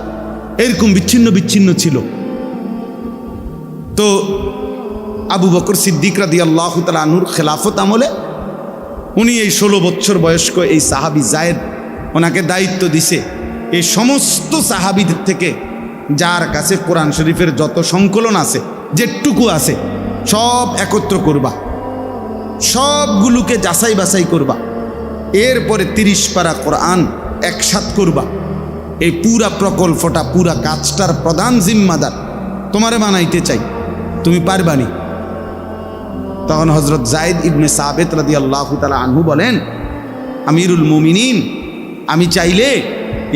এরকম বিচ্ছিন্ন বিচ্ছিন্ন ছিল। তো আবু বকর সিদ্দিক রাদিয়াল্লাহু তাআলা আনহুর খেলাফত আমলে উনি এই 16 বছর বয়স্ক এই সাহাবী যায়েদ, ওনাকে দায়িত্ব দিছে এই সমস্ত সাহাবীদের থেকে যার কাছে কোরআন শরীফের যত সংকলন আছে, যেটুকু আছে সব একত্র করবা, সবগুলোকে যাচাই বাছাই করবা, এরপরে 30 পারা কোরআন একসাথ করবা। এই পুরা প্রকল্পটা, পুরা কাজটার প্রধান জিম্মাদার তোমারে বানাইতে চাই, তুমি পারবানি। তখন হযরত যায়েদ ইবনে সাবিত রাদিয়াল্লাহু তাআলা আনহু বলেন, আমিরুল মুমিনিন, আমি চাইলে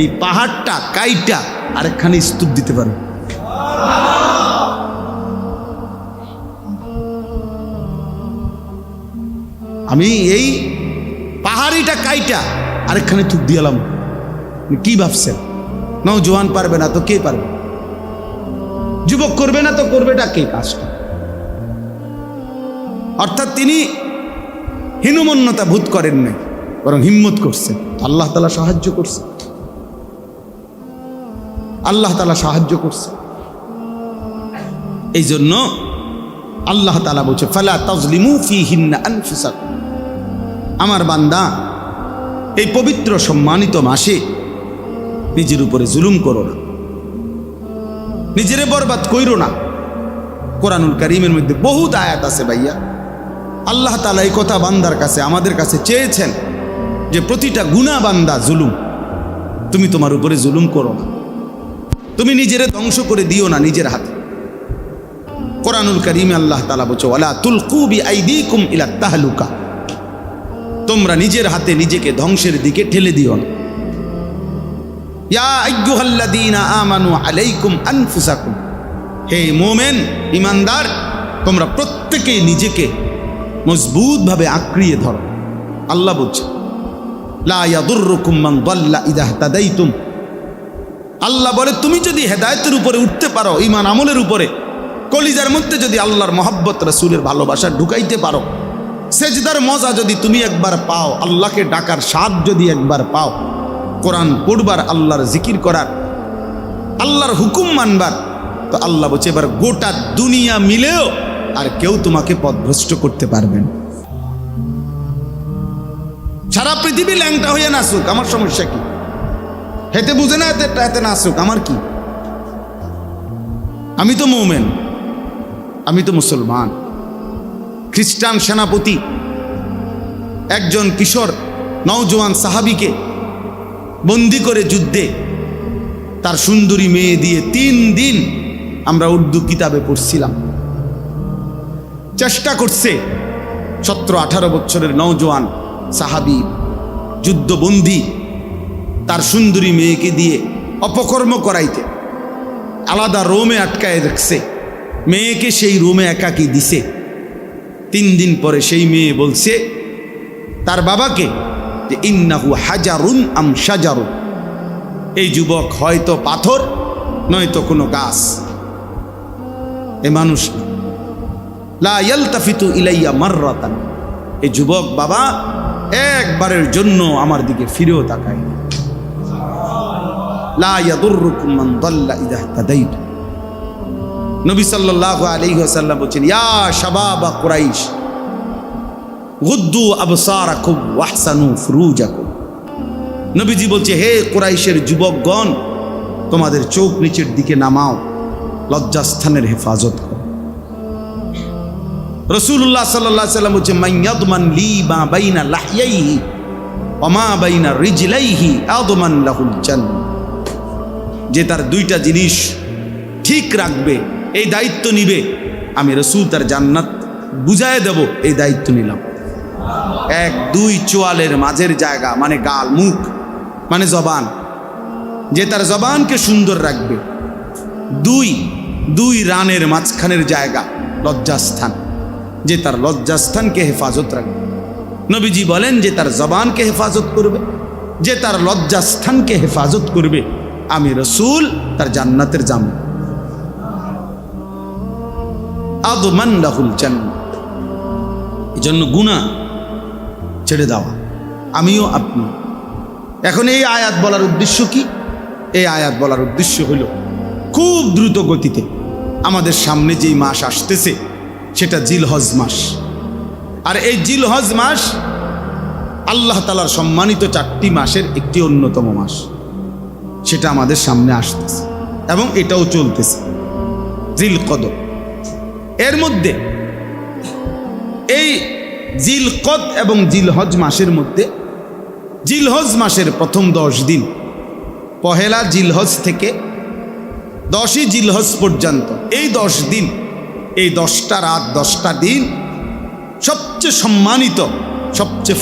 এই পাহাড়টা কাইটা আরেকখানে স্তূপ দিতে পারো। আমি এই পাহাড়িটা কাইটা আরেকখানে থুপ দিয়ালাম। কি ভাবছেন? নওজোয়ান পারবে না তো কে পারবে? যুবক করবে না তো করবেটা কে কাজটা? অর্থাৎ তিনি হীনমন্যতা বোধ করেন নাই, বরং হিম্মত করছে। আল্লাহ তাআলা সাহায্য করছে, আল্লাহ তাআলা সাহায্য করছে। এই জন্য আল্লাহ তাআলা বলছে, ফালা তাজলিমু ফীহিন্না আনফুসাকুম, আমার বান্দা এই পবিত্র সম্মানিত মাসে নিজের উপরে জুলুম করো না, নিজেরে বরবাদ কইরো না। কোরআনুল কারীমের মধ্যে বহুত আয়াত আছে ভাইয়া, আল্লাহ তাআলা এই কথা বান্দার কাছে, আমাদের কাছে চেয়েছেন যে প্রতিটা গুনাহ বান্দা জুলুম, তুমি তোমার উপরে জুলুম করো না, তুমি নিজেরে ধ্বংস করে দিও না নিজের হাতে। কোরআনুল কারীমে আল্লাহ তাআলা বলছে, ওয়ালা তুলকু বিআইদিকুম ইলা তাহলুকা, তোমরা নিজের হাতে নিজেকে ধ্বংসের দিকে ঠেলে দিও না। ইয়া আইয়ুহাল্লাযীনা আমানু আলাইকুম আনফুসাকুম, হে মুমিন ঈমানদার, তোমরা প্রত্যেকেই নিজেকে মজবুতভাবে আঁকড়িয়ে ধরো। আল্লাহ বলছে, লা ইয়াদুররুকুম মান দাল্লা ইযা ইহতাদাইতুম, আল্লাহ বলে তুমি যদি হেদায়েতের উপরে উঠতে পারো, ঈমান আমলের উপরে, কলিজার মধ্যে যদি আল্লাহর মহব্বত, রাসূলের ভালোবাসা ঢুকাইতে পারো, সেজদার মজা যদি তুমি একবার পাও, আল্লাহকে ডাকার স্বাদ যদি একবার পাও, কোরআন পড়বার, আল্লাহর জিকির করার, আল্লাহর হুকুম মানবার, তো আল্লাহ বলছে এবার গোটা দুনিয়া মিলেও আর কেউ তোমাকে পথভ্রষ্ট করতে পারবে না। সারা পৃথিবী ল্যাংটা হয়ে নাচুক, আমার সমস্যা কি? হেতে বুঝে না, এতে নাচুক, আমার কি? আমি তো মুমিন, আমি তো মুসলমান। খ্রিস্টান সেনাপতি একজন কিশোর নওজোয়ান সাহাবীকে বন্দি করে যুদ্ধে তার সুন্দরী মেয়ে দিয়ে 3 দিন আমরা উর্দু কিতাবে পড়ছিলাম। চেষ্টা করছে 17-18 বছরের নওজোয়ান সাহাবী যুদ্ধবন্দী তার সুন্দরী মেয়েকে দিয়ে অপকর্ম করাইতে, আলাদা রুমে আটকায় রাখছে, মেয়েকে সেই রুমে একাকি দিছে। 3 দিন পরে সেই মেয়ে বলছে তার বাবাকে যে ইন্নাহু হাজারুন আম শাজারুন, এই যুবক হয়তো পাথর নয়তো কোনো গাছ, এ মানুষ না। লা ইয়ালতাফিতু ইলাইয়া মাররাতান, এই যুবক বাবা একবারের জন্য আমার দিকে ফিরেও তাকায় না। লা ইয়াদুররুকুম মান দাল্লা ইযা ইহতাদাইতু, নবী সাল্লাল্লাহু আলাইহি ওয়াসাল্লাম বলেন ইয়া শাবাবা কুরাইশ গুদ্দু আবসারাকুম ওয়াহসানু ফুরুজাকুম। নবীজি বলছে হে কুরাইশের যুবকগণ, তোমাদের চোখ নিচের দিকে নামাও, লজ্জাস্থানের হেফাজত করো। রাসূলুল্লাহ সাল্লাল্লাহু আলাইহি ওয়াসাল্লাম বলছে মাইয়াদমান লি মা বাইনা লাহইহি ওয়া মা বাইনা রিজলাইহি আদমান লাহুল জান্নাহ, যে তার 2টা জিনিস ঠিক রাখবে, এই দায়িত্ব নিবে, আমি রাসূল তার জান্নাত বুঝায় দেব, এই দায়িত্ব নিলাম। 1, 2 চোয়ালের মাঝের জায়গা মানে গাল, মুখ মানে জবান, যে তার জবানকে সুন্দর রাখবে। 2 রানের মাঝখানের জায়গা লজ্জাস্থান, যে তার লজ্জাস্থানকে হেফাজত রাখবে। নবীজি বলেন যে তার জবানকে হেফাজত করবে, যে তার লজ্জাস্থানকে হেফাজত করবে, আমি রাসূল তার জান্নাতের জামিন। আদমান লাহুল জান্নাহ, এজন্য গুনাহ ছেড়ে দেওয়া আমিও আপনি। এখন এই আয়াত বলার উদ্দেশ্য কি? এই আয়াত বলার উদ্দেশ্য হল খুব দ্রুত গতিতে আমাদের সামনে যেই মাস আসতেছে সেটা জিলহজ মাস। আর এই জিলহজ মাস আল্লাহ তাআলার সম্মানিত 4টি মাসের একটি অন্যতম মাস, সেটা আমাদের সামনে আসতেছে এবং এটাও চলতেছে জিলকদ। এর মধ্যে এই জিলকদ এবং জিলহজ মাসের মধ্যে জিলহজ মাসের প্রথম 10 দিন, পহেলা জিলহজ থেকে 10ই জিলহজ পর্যন্ত, এই 10 দিন, এই 10টা রাত 10টা দিন সবচেয়ে সম্মানিত, সবচেয়ে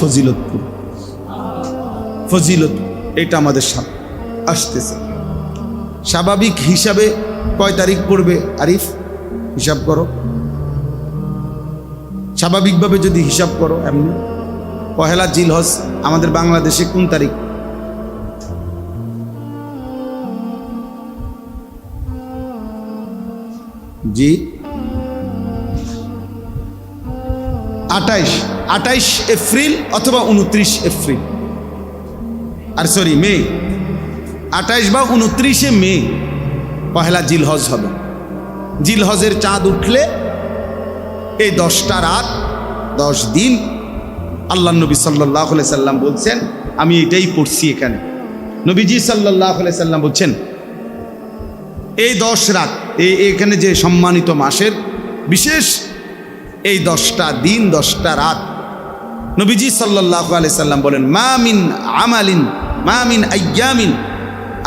ফজিলত এটা আমাদের সাথে আসতেছে। স্বাভাবিক হিসাবে কয় তারিখ পড়বে আরিফ? হিসাব করো, স্বাভাবিকভাবে যদি হিসাব করো এমনি, পহেলা জিলহজ আমাদের বাংলাদেশে কোন তারিখ? জি 28 এপ্রিল অথবা 29 এপ্রিল, আর সরি মে, 28 বা 29 মে পহেলা জিলহজ হবে। জিলহজের চাঁদ উঠলে এই 10টা রাত 10 দিন আল্লাহ নবী সাল্লাল্লাহু আলাইহি সাল্লাম বলছেন, আমি এটাই পড়ছি এখানে, নবীজি সাল্লাল্লাহু আলাইহি সাল্লাম বলছেন এই 10 রাত, এখানে যে সম্মানিত মাসের বিশেষ এই 10টা দিন 10টা রাত, নবীজি সাল্লাল্লাহু আলাইহি সাল্লাম বলেন মা মিন আইয়ামিন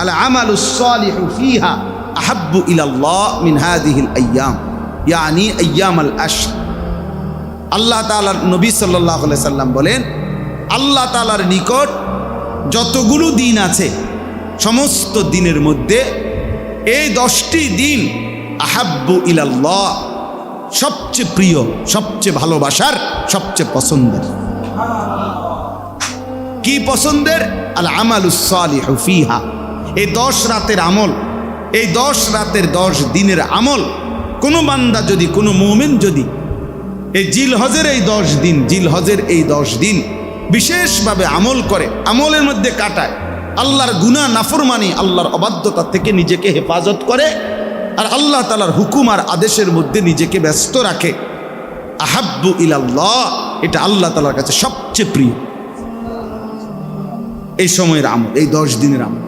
আল আমালুস সালিহু ফিহা আহাব্বু ইলাল্লাহ মিন হাযিহিল আইয়াম, ইয়ানি আইয়ামাল আশর। আল্লাহ তাআলার নবী সাল্লাল্লাহু আলাইহি সাল্লাম বলেন আল্লাহ তাআলার নিকট যতগুলো দিন আছে সমস্ত দিনের মধ্যে এই 10টি দিন আহাব্বু ইলাল্লাহ, সবচেয়ে প্রিয়, সবচেয়ে ভালোবাসার, সবচেয়ে পছন্দের। কি পছন্দের? আল আমালুস সালিহু ফিহা, এই 10 রাতের আমল, এই 10 রাতের 10 দিনের আমল কোনো বান্দা যদি, কোনো মুমিন যদি এই জিলহজের এই 10 দিন, জিলহজের এই 10 দিন বিশেষভাবে আমল করে, আমলের মধ্যে কাটায়, আল্লাহর গুনাহ নাফরমানি, আল্লাহর অবাধ্যতা থেকে নিজেকে হেফাজত করে, আর আল্লাহ তাআলার হুকুম আর আদেশের মধ্যে নিজেকে ব্যস্ত রাখে, আহাব্বু ইলাল্লাহ, এটা আল্লাহ তাআলার কাছে সবচেয়ে প্রিয় এই সময়ের আমল, এই 10 দিনের আমল।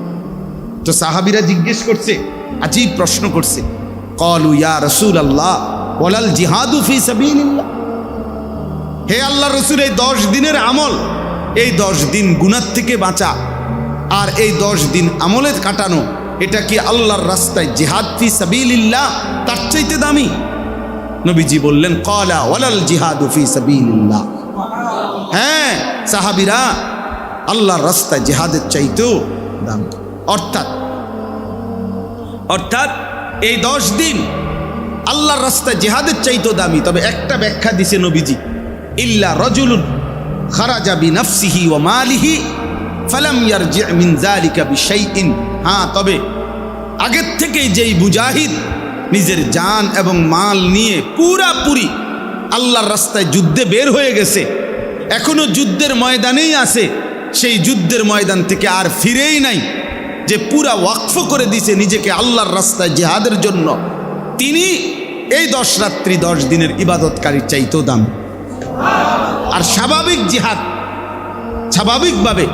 তো সাহাবীরা জিজ্ঞেস করছে, আজীব প্রশ্ন করছে, ক্বালু ইয়া রাসূলুল্লাহ ওয়ালাল জিহাদু ফি সাবিলিল্লাহ, হে আল্লাহর রাসূল এই 10 দিনের আমল, এই 10 দিন গুনাহ থেকে বাঁচা আর এই 10 দিন আমলের কাটানো, এটা কি আল্লাহর রাস্তায় জিহাদ ফি সাবিলিল্লাহ তার চাইতে দামি? নবীজি বললেন ক্বালা ওয়ালাল জিহাদু ফি সাবিলিল্লাহ। হ্যাঁ সাহাবীরা, আল্লাহর রাস্তায় জিহাদের চাইতেও দামি। অর্থাৎ এই 10 দিন আল্লাহর রাস্তায় জিহাদের চাইতেও দামি। তবে একটা ব্যাখ্যা দিছে নবীজি, ইল্লা রাজুলুন খারাজা বিনাফসিহি ওয়া মালিহি ফালাম ইয়ারজি মিন যালিকা বিশাইইন। হ্যাঁ, তবে আগের থেকেই যেই মুজাহিদ নিজের জান এবং মাল নিয়ে পুরাপুরি আল্লাহর রাস্তায় যুদ্ধে বের হয়ে গেছে, এখনো যুদ্ধের ময়দানেই আছে, সেই যুদ্ধের ময়দান থেকে আর ফিরেই নাই, যে পুরা ওয়াকফ করে দিছে নিজেকে আল্লাহর রাস্তায় জিহাদের জন্য, তিনি এই 10 রাত্রি 10 দিনের ইবাদতকারীর চাইতেও দাম। আর স্বাভাবিক জিহাদ, স্বাভাবিকভাবে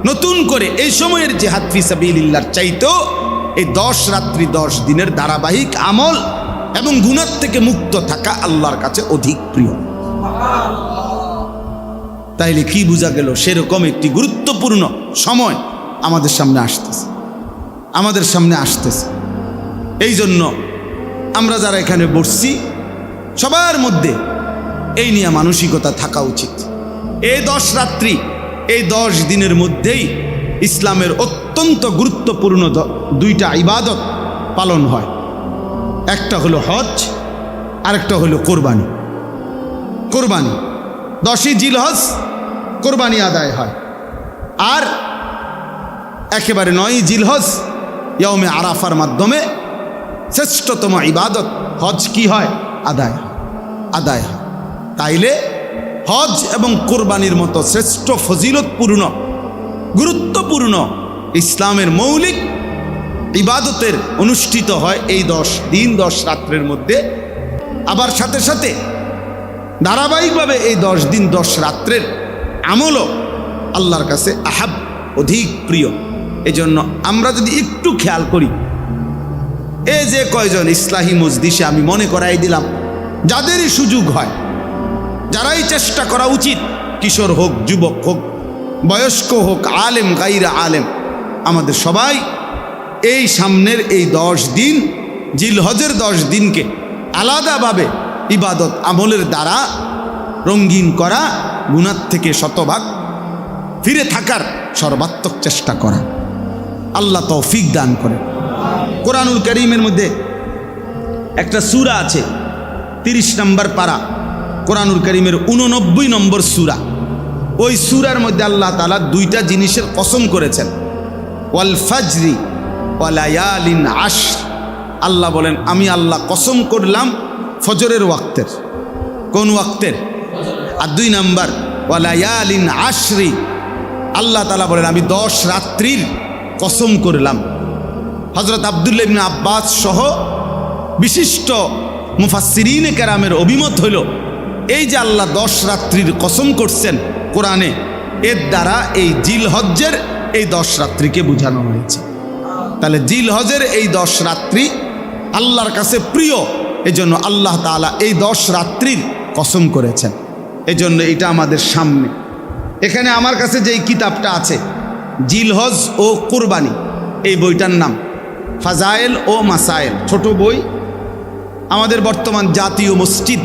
নতুন করে এই সময়ের জিহাদ ফি সাবিলিল্লাহর চাইতেও এই 10 রাত্রি 10 দিনের ধারাবাহিক আমল এবং গুনাহ থেকে মুক্ত থাকা আল্লাহর কাছে অধিক প্রিয়। তাইলে কি বোঝা গেল? সেরকম একটি গুরুত্বপূর্ণ সময় আমাদের সামনে আসতেছে। এই জন্য আমরা যারা এখানে বসছি সবার মধ্যে এই নিয়ে মানসিকতা থাকা উচিত। এই 10 রাত্রি, এই 10 দিনের মধ্যেই ইসলামের অত্যন্ত গুরুত্বপূর্ণ 2টা ইবাদত পালন হয়। একটা হলো হজ, আরেকটা হলো কোরবানি। 10ই জিলহজ কোরবানি আদায় হয়, আর একেবারে 9ই জিলহজ ইয়াউমে আরাফার মাধ্যমে শ্রেষ্ঠতম ইবাদত হজ কি হয়? আদায় হয়। তাইলে হজ এবং কোরবানির মতো শ্রেষ্ঠ ফজিলতপূর্ণ গুরুত্বপূর্ণ ইসলামের মৌলিক ইবাদতের অনুষ্ঠিত হয় এই 10 দিন 10 রাত্রের মধ্যে। আবার সাথে সাথে ধারাবাহিকভাবে এই 10 দিন 10 রাত্রের আমলও আল্লাহর কাছে আহাব, অধিক প্রিয়। এই জন্য আমরা যদি একটু খেয়াল করি, এই যে কয়জন ইসলাহি মজলিসে আমি মনে করাই দিলাম, যাদেরই সুযোগ হয়, যারাই চেষ্টা করা উচিত, কিশোর হোক, যুবক হোক, বয়স্ক হোক, আলেম গাইরা আলেম, আমাদের সবাই এই সামনের এই 10 দিন জিলহজের 10 দিনকে আলাদাভাবে ইবাদত আমলের দ্বারা রঙিন করা, গুনাহ থেকে শতভাগ ফিরে থাকার সর্বাত্মক চেষ্টা করা। আল্লাহ তৌফিক দান করে। কোরআনুল কারীমের মধ্যে একটা সূরা আছে, 30 নম্বর পারা, কোরআনুল কারীমের 89 নম্বর সূরা। ওই সূরার মধ্যে আল্লাহ তাআলা 2টা জিনিসের কসম করেছেন, ওয়াল ফাজরি ওয়া লায়ালিন আশর। আল্লাহ বলেন, আমি আল্লাহ কসম করলাম ফজরের ওয়াক্তের। কোন ওয়াক্তের? আর 2 নাম্বার ওয়া লায়ালিন আশরি, আল্লাহ তাআলা বলেন আমি 10 রাত্রির কসম করলাম। হযরত আব্দুল্লাহ ইবনে আব্বাস সহ বিশিষ্ট মুফাসসিরিনে কেরামের অভিমত হইল, এই যে আল্লাহ 10 রাত্রির কসম করছেন কোরআনে, এর দ্বারা এই জিলহজ্জের এই 10 রাত্রিকে বোঝানো হয়েছে। তাহলে জিলহজের এই 10 রাত্রি আল্লাহর কাছে প্রিয়, এজন্য আল্লাহ তাআলা এই 10 রাত্রির কসম করেছেন। এজন্য এটা আমাদের সামনে। এখানে আমার কাছে যেই কিতাবটা আছে, জিলহজ ও কুরবানি, এই বইটার নাম ফাজায়েল ও মাসায়েল, ছোট বই। আমাদের বর্তমান জাতীয় মসজিদ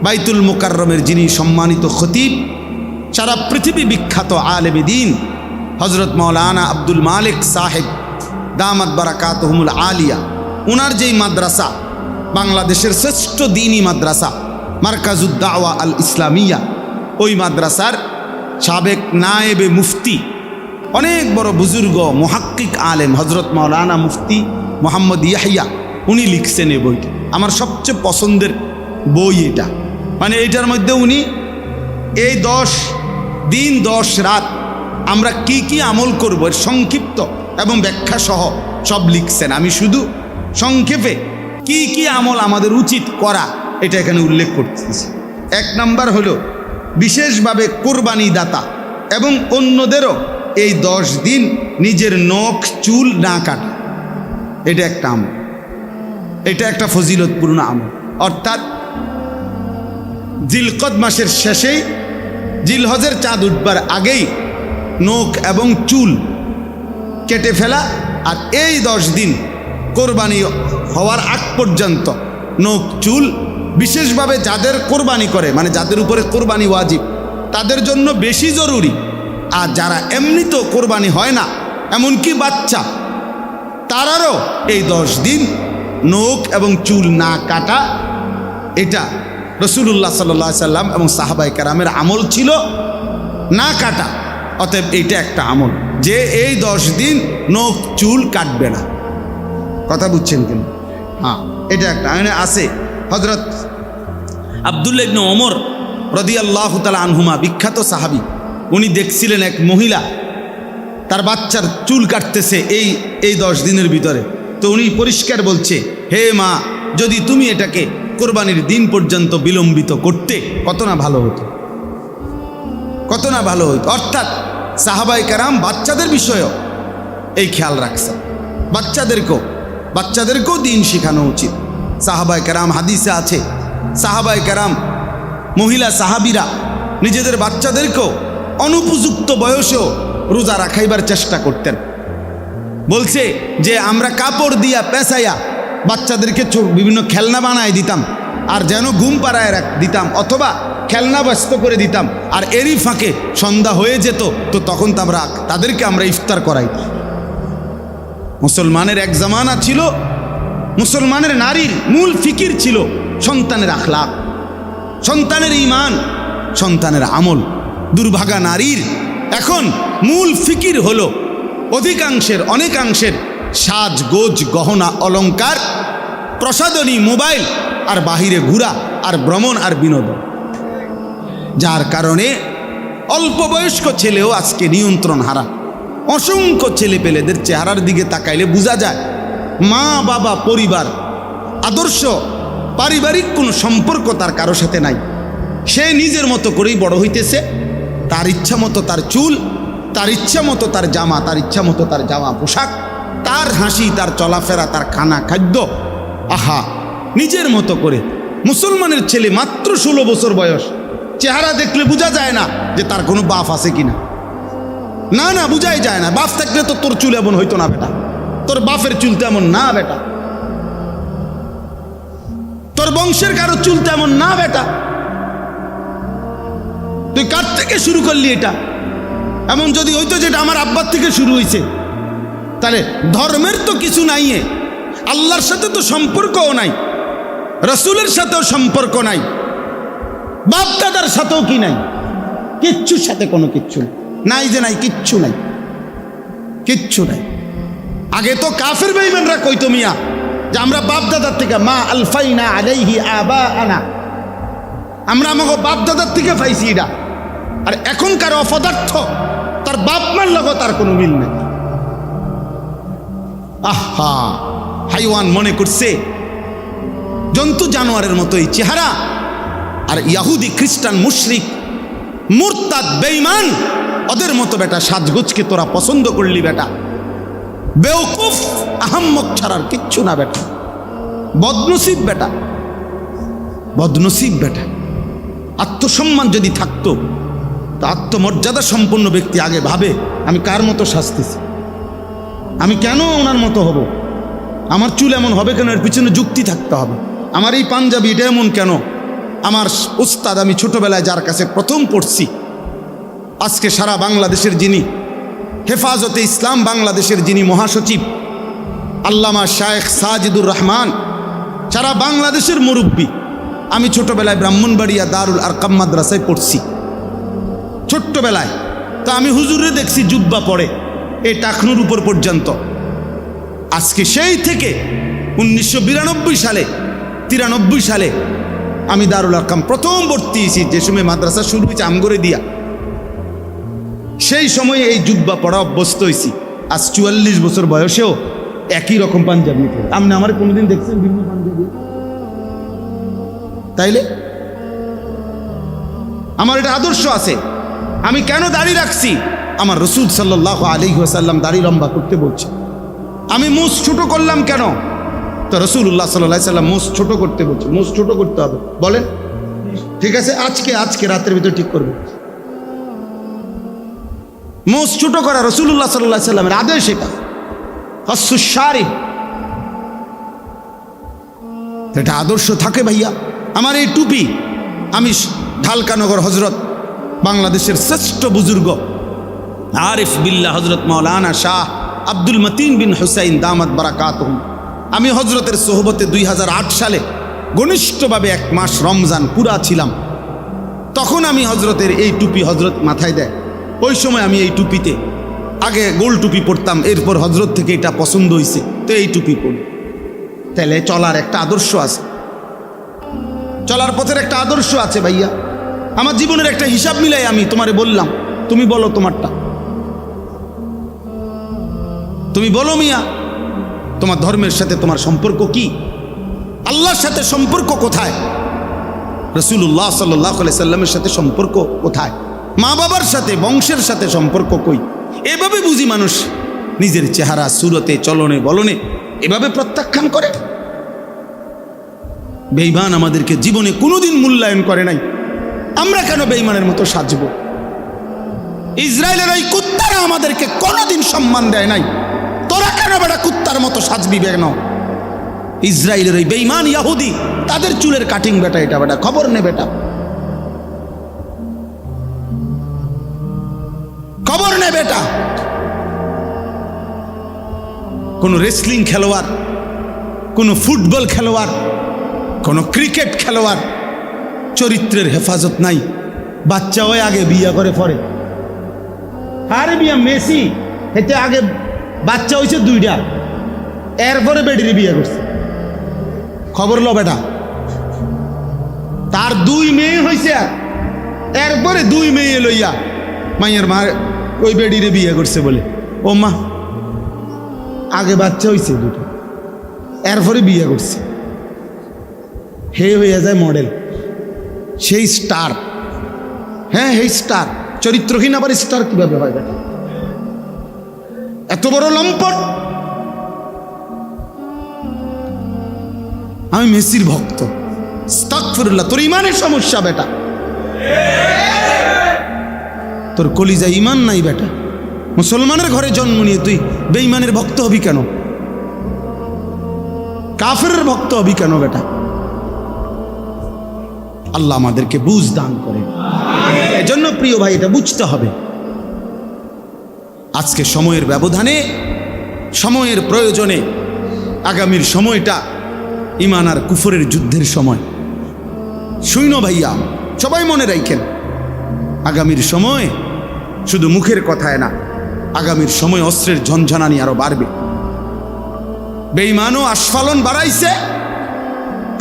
বাইতুল মুকাররমের যিনি সম্মানিত খতিব, সারা পৃথিবী বিখ্যাত আলেমে দ্বীন হজরত মাওলানা আব্দুল মালিক সাহেব দামাত বারাকাতুহুমুল আলিয়া, ওনার যেই মাদ্রাসা, বাংলাদেশের শ্রেষ্ঠ দ্বীনি মাদ্রাসা মারকাজুদ দাওয়া আল ইসলামিয়া, ওই মাদ্রাসার সাবেক নায়েবে মুফতি, অনেক বড় বুজুর্গ মুহাক্কিক আলেম হজরত মাওলানা মুফতি মোহাম্মদ ইয়াহিয়া, উনি লিখছেন এই বইটা। আমার সবচেয়ে পছন্দের বই এটা। মানে এটার মধ্যে উনি এই 10 দিন 10 রাত আমরা কি কি আমল করব এর সংক্ষিপ্ত এবং ব্যাখ্যা সহ সব লিখছেন। আমি শুধু সংক্ষেপে কি কি আমল আমাদের উচিত করা এটা এখানে উল্লেখ করতেছি। 1 নাম্বার হলো বিশেষভাবে কোরবানি দাতা এবং অন্যদেরও এই 10 দিন নিজের নখ চুল না কাটা, এটা একটা আমল, এটা একটা ফজিলতপূর্ণ আমল। অর্থাৎ জিলকদ মাসের শেষেই, জিলহজের চাঁদ উঠবার আগেই নখ এবং চুল কেটে ফেলা আর এই 10 দিন কোরবানি হওয়ার আগ পর্যন্ত নখ চুল, বিশেষভাবে যাদের কোরবানি করে, মানে যাদের উপরে কোরবানি ওয়াজিব, তাদের জন্য বেশি জরুরি। আর যারা এমনিতেও কোরবানি হয় না, এমনকি বাচ্চা, তারারও এই 10 দিন নখ এবং চুল না কাটা, এটা রাসূলুল্লাহ সাল্লাল্লাহু আলাইহি সাল্লাম এবং সাহাবায়ে কেরামের আমল ছিল, না কাটা। অতএব এইটা একটা আমল যে এই 10 দিন নখ চুল কাটবে না। কথা বুঝছেন কিনা? হ্যাঁ, এটা একটা আইনে আছে। হযরত আব্দুল্লাহ ইবনে ওমর রাদিয়াল্লাহু তাআলা আনহুমা, বিখ্যাত সাহাবী, উনি দেখছিলেন এক মহিলা তার বাচ্চার চুল কাটতেছে এই 10 দিনের ভিতরে। তো উনি পরিষ্কার বলছে, হে মা, যদি তুমি এটাকে কোরবানির দিন পর্যন্ত বিলম্বিত করতে কত না ভালো হতো, কত না ভালো হতো। অর্থাৎ সাহাবায়ে কেরাম বাচ্চাদের বিষয়েও এই খেয়াল রাখছে। বাচ্চাদেরকেও দিন শেখানো উচিত। সাহাবায়ে কেরাম, হাদিসে আছে, সাহাবায়ে কেরাম মহিলা সাহাবীরা নিজেদের বাচ্চাদেরকেও অনুপযুক্ত বয়সেও রোজা রাখাইবার চেষ্টা করতেন। বলছে যে আমরা কাপড় দিয়া পেঁচাইয়া বাচ্চাদেরকে বিভিন্ন খেলনা বানায় দিতাম, আর যেন ঘুম পাড়ায় দিতাম, অথবা খেলনা ব্যস্ত করে দিতাম, আর এরই ফাঁকে সন্ধ্যা হয়ে যেত, তো তখন তাদেরকে আমরা ইফতার করাইতাম। মুসলমানের এক জামানা ছিল, মুসলমানের নারীর মূল ফিকির ছিল সন্তানের আখলাক, সন্তানের ঈমান, সন্তানের আমল। দুর্ভাগা নারীর এখন মূল ফিকির হলো অনেকাংশের সাজগোজ, গহনা, অলংকার, প্রসাধনী, মোবাইল, আর বাহিরে ঘোরা, আর ভ্রমণ, আর বিনোদন। যার কারণে অল্প বয়স্ক ছেলেও আজকে নিয়ন্ত্রণ হারা। অসংখ্য ছেলেপেলেদের চেহারার দিকে তাকাইলে বোঝা যায় মা বাবা, পরিবার, আদর্শ, পারিবারিক কোনো সম্পর্ক তার কারো সাথে নাই। সে নিজের মতো করেই বড় হইতেছে, তার ইচ্ছা মতো তার চুল, তার ইচ্ছা মতো তার জামা, তার ইচ্ছা মতো তার জামা পোশাক, তার হাসি, তার চলাফেরা, তার খানা খাদ্য, আহা, নিজের মতো করে। মুসলমানের ছেলে মাত্র 16 বছর বয়স, চেহারা দেখলে বোঝা যায় না যে তার কোনো বাপ আছে কিনা। না, বুঝাই যায় না। বাপ থাকলে তো তোর চুল এমন হইতো না বেটা, তোর বাপের চুল তেমন না বেটা, তোর বংশের কারো চুল তেমন না বেটা, তুই কার থেকে শুরু করলি এটা? এমন যদি হইতো যেটা আমার আব্বার থেকে শুরু হয়েছে, তাহলে ধর্মের তো কিছু নাই, আল্লাহর সাথে তো সম্পর্কও নাই, রাসূলের সাথেও সম্পর্ক নাই, বাপ দাদার সাথেও কি নাই, কিচ্ছুর সাথে কোনো কিচ্ছু নাই, যে নাই, কিচ্ছু নাই, কিচ্ছু নাই। আগে তো কাফের বেঈমানরা কইতো মিয়া যে আমরা বাপ দাদার থেকে, মা আলফাইনা আলাইহি আবাআনা, আমরা আমাকে বাপ দাদার থেকে পাইছি এটা। আর এখনকার অপদার্থ তার বাপ মার লগো তার কোনো মিল নেই। আহা, হাইওয়ান মনে করছে জন্তু জানোয়ারের মতোই চেহারা। আর ইহুদি, খ্রিস্টান, মুশরিক, মুরতাদ, বেঈমান, ওদের মতো বেটা সাজগোজকে তোরা পছন্দ করলি বেটা। বেওকুফ, আহাম্মক ছাড়ার কিচ্ছু না বেটা। বদনসিব বেটা, বদনসিব বেটা। আত্মসম্মান যদি থাকতো, তো আত্মমর্যাদা সম্পন্ন ব্যক্তি আগে ভাবে আমি কার মতো সাজতেছি, আমি কেন ওনার মতো হব, আমার চুল এমন হবে কেন, এর পিছনে যুক্তি থাকতে হবে, আমার এই পাঞ্জাবি এটা এমন কেন, আমার উস্তাদ, আমি ছোটবেলায় যার কাছে প্রথম পড়ছি, আজকে সারা বাংলাদেশের যিনি হেফাজতে ইসলাম বাংলাদেশের যিনি মহাসচিব, আল্লামা শায়েখ সাজিদুর রহমান, সারা বাংলাদেশের মুরব্বী। আমি ছোটবেলায় ব্রাহ্মণবাড়িয়া দারুল আরকাম মাদ্রাসায় পড়ছি, ছোট্টবেলায়। তা আমি হুজুরে দেখছি জুব্বা পড়ে এই টাকনুর উপর পর্যন্ত। আজকে সেই থেকে 1992 সালে, 93 সালে আমি দারুল আরকাম প্রথম ভর্তি হয়েছি, যে সময় মাদ্রাসা শুরু হয়েছে আমগরে দিয়া, সেই সময়ে এই জুব্বা পড়া অভ্যস্ত হয়েছি। আজ 44 বছর বয়সেও একই রকম পাঞ্জাবি পরে। আপনি আমার কোনোদিন দেখছেন ভিন্ন পাঞ্জাবি? তাইলে আমার এটা আদর্শ আছে। আমি কেন দাড়ি রাখছি? আমার রাসূল সাল্লাল্লাহু আলাইহি ওয়াসাল্লাম দাড়ি লম্বা করতে বলছে। আমি মুছ ছোট করলাম কেন? তো রাসূলুল্লাহ সাল্লাল্লাহু আলাইহি ওয়াসাল্লাম মুছ ছোট করতে বলছে। মুছ ছোট করতে হবে, বলেন? ঠিক আছে, আজকে রাতের ভিতর ঠিক করবে। মুছ ছোট করা রাসূলুল্লাহ সাল্লাল্লাহু আলাইহি ওয়াসাল্লামের আদেশ এটা। কাসুশারিব। এটা আদর্শ থাকে ভাইয়া। আমার এই টুপি, আমি ঢালকানগর হজরত বাংলাদেশের শ্রেষ্ঠ বুজুর্গ আরিফ বিল্লাহ হজরত মাওলানা শাহ আব্দুল মতিন বিন হুসাইন দামাত বারাকাতুহু, আমি হজরতের সোহবতে 2008 সালে ঘনিষ্ঠভাবে 1 মাস রমজান পুরা ছিলাম। তখন আমি হজরতের এই টুপি হজরত মাথায় দেয়। ওই সময় আমি এই টুপিতে আগে গোল টুপি পরতাম, এরপর হজরত থেকে এটা পছন্দ হয়েছে, তো এই টুপি পরি। তাহলে চলার একটা আদর্শ আছে, চলার পথের একটা আদর্শ আছে ভাইয়া। আমার জীবনের একটা হিসাব মিলাই আমি তোমারে বললাম, তুমি বলো তোমারটা। তুমি বলো মিয়া, তোমার ধর্মের সাথে তোমার সম্পর্ক কি? আল্লাহর সাথে সম্পর্ক কোথায়? রাসূলুল্লাহ সাল্লাল্লাহু আলাইহি সাল্লামের সাথে সম্পর্ক কোথায়? মা বাবার সাথে, বংশের সাথে সম্পর্ক কই? এভাবে বুঝি মানুষ নিজের চেহারা, সুরতে, চলনে, বলনে এভাবে প্রত্যাখ্যান করে। বেঈমান আমাদেরকে জীবনে কোনোদিন মূল্যায়ন করে নাই, আমরা কেন বেঈমানের মতো সাজবো? ইসরায়েলের ওই কুত্তারা আমাদেরকে কোনোদিন সম্মান দেয় নাই, তোরা কেন বেটা কুত্তার মতো সাজবি কেন? ইসরায়েলের ওই বেঈমান ইহুদি, তাদের চুলের কাটিং বেটা, এটা বেটা খবর নে বেটা, খবর নে বেটা। কোন রেসলিং খেলোয়াড়, কোন ফুটবল খেলোয়াড়, কোন ক্রিকেট খেলোয়াড় চরিত্রের হেফাজত নাই, বাচ্চা হয়ে আগে বিয়ে করে পরে। আরে বিয়া মেসি হেতে আগে বাচ্চা হয়েছে 2টা, এরপরে বেডিরে বিয়ে করছে, খবর লো বেটা। তার 2 মেয়ে হয়েছে, এরপরে 2 মেয়ে লইয়া মাইয়ের মা ওই বেডিরে বিয়ে করছে বলে। ও মা, আগে বাচ্চা হয়েছে 2টা, এরপরে বিয়ে করছে, হে হয়ে যায় মডেল, সেই স্টার। হ্যাঁ, হে স্টার, চরিত্রহীন আবার স্টার কিভাবে হয় বেটা? এত বড় লম্পট। আমি মেসির ভক্ত, আস্তাগফিরুল্লাহ। তোর ইমানের সমস্যা বেটা, তোর কলিজায় ইমান নাই বেটা। মুসলমানের ঘরে জন্ম নিয়ে তুই বেঈমানের ভক্ত হবি কেন? কাফেরের ভক্ত হবি কেন বেটা? আল্লাহ আমাদেরকে বুঝ দান করে। এজন্য প্রিয় ভাই, এটা বুঝতে হবে। আজকে সময়ের ব্যবধানে, সময়ের প্রয়োজনে, আগামীর সময়টা ঈমান আর কুফরের যুদ্ধের সময়। শুইনো ভাইয়া, সবাই মনে রাখেন, আগামীর সময় শুধু মুখের কথায় না, আগামীর সময় অস্ত্রের ঝনঝনানি আরো বাড়বে। বেঈমানও আস্ফালন বাড়াইছে,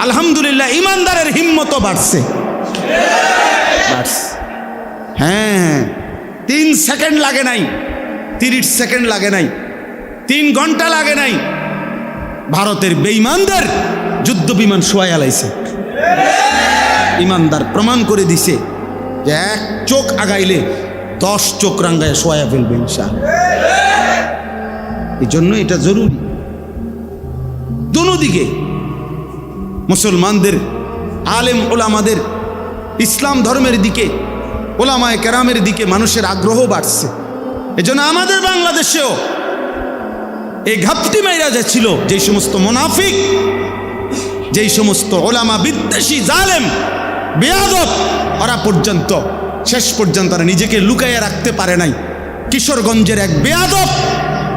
আলহামদুলিল্লাহ ইমানদারের হিম্মতও বাড়ছে। হ্যাঁ, 3 সেকেন্ড লাগে নাই, 30 সেকেন্ড লাগে নাই, 3 ঘন্টা লাগে নাই, ভারতের বেঈমানদের যুদ্ধ বিমান শোয়া আলাইছে। ইমানদার প্রমাণ করে দিছে যে 1 চোখ আগাইলে 10 চোখ রাঙ্গায় শোয়া ফেলবে ইনশাআল্লাহ। এই জন্য এটা জরুরি। দুদিকে মুসলমানদের, আলেম ওলামাদের, ইসলাম ধর্মের দিকে, ওলামায়ে কেরামের দিকে মানুষের আগ্রহ বাড়ছে। এজন্য আমাদের বাংলাদেশেও এই ঘাপটি মাইরা যাচ্ছিল যেই সমস্ত মুনাফিক, যেই সমস্ত ওলামা বিদ্বেষী, জালেম, বেয়াদব, ওরা পর্যন্ত শেষ পর্যন্ত নিজেকে লুকাইয়া রাখতে পারে নাই। কিশোরগঞ্জের এক বেয়াদব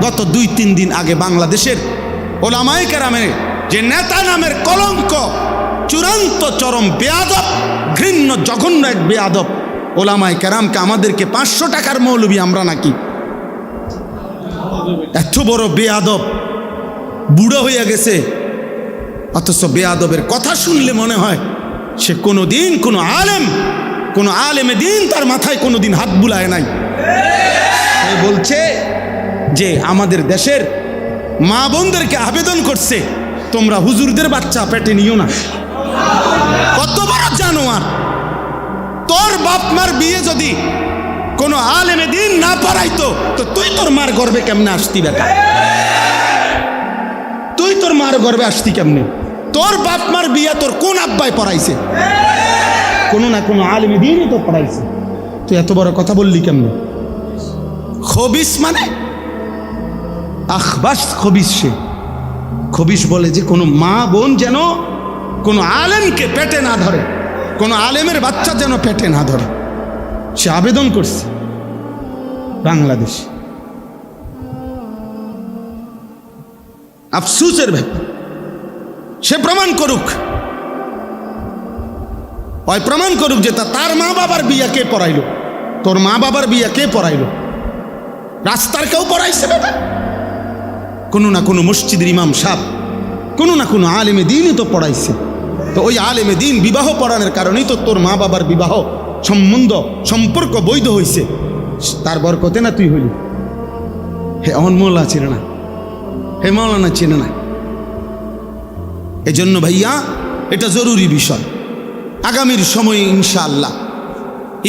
গত 2-3 দিন আগে বাংলাদেশের ওলামায়ে কেরামের যে নেতা নামের কলঙ্ক, চূড়ান্ত চরম বেয়াদব, ঘৃণ্য জঘন্য এক বেয়াদব, ওলামায়ে কেরামকে আমাদেরকে 500 টাকার মৌলবি আমরা নাকি। এত বড় বেয়াদব, বুড়ো হইয়া গেছে, অথচ বেয়াদবের কথা শুনলে মনে হয় সে কোনোদিন কোনো আলেমে দিন তার মাথায় কোনোদিন হাত বুলায় নাই। সে বলছে যে আমাদের দেশের মা বোনদেরকে আবেদন করছে, তোমরা হুজুরদের বাচ্চা পেটে নিও না। কত বড় জানোয়ার! তোর বাপ মার বিয়ে যদি কোনো আলেমে দিন না পড়াইতো তো তুই তোর মার গর্বে কেমনে আসতি বেটা? তুই তোর মার গর্বে আসতি কেমনে? তোর বাপ মার বিয়ে তোর কোন আব্বাই পড়াইছে? কোনো না কোনো আলেমে দিনই তো পড়াইছে। তুই এত বড় কথা বললি কেমনে? খবিস মানে আখবাস খবিস সে। খবিস বলে যে কোনো মা বোন যেন কোনো আলেমকে পেটে না ধরে, কোনো আলেমের বাচ্চা যেন পেটে না ধরে। সে আবেদন করছে বাংলাদেশ। আফসোসের ব্যাপার, সে প্রমাণ করুক, ওই প্রমাণ করুক যে তার মা বাবার বিয়া কে পড়াইলো, তোর মা বাবার বিয়া কে পড়াইলো? রাস্তার কেউ পড়াইছে বেটা? কোনো না কোনো মসজিদের ইমাম সাহেব, কোনো না কোনো আলেমে দিনই তো পড়াইছে। তো ওই আলেমে দিন বিবাহ পড়ানোর কারণেই তো তোর মা বাবার বিবাহ সম্বন্ধ সম্পর্ক বৈধ হইছে। তার বরকতে না তুই হইলি। হে অন মোল্লা ছিল না, হে মৌলানা চেনে না। এজন্য ভাইয়া এটা জরুরি বিষয়। আগামীর সময়ে ইনশাআল্লাহ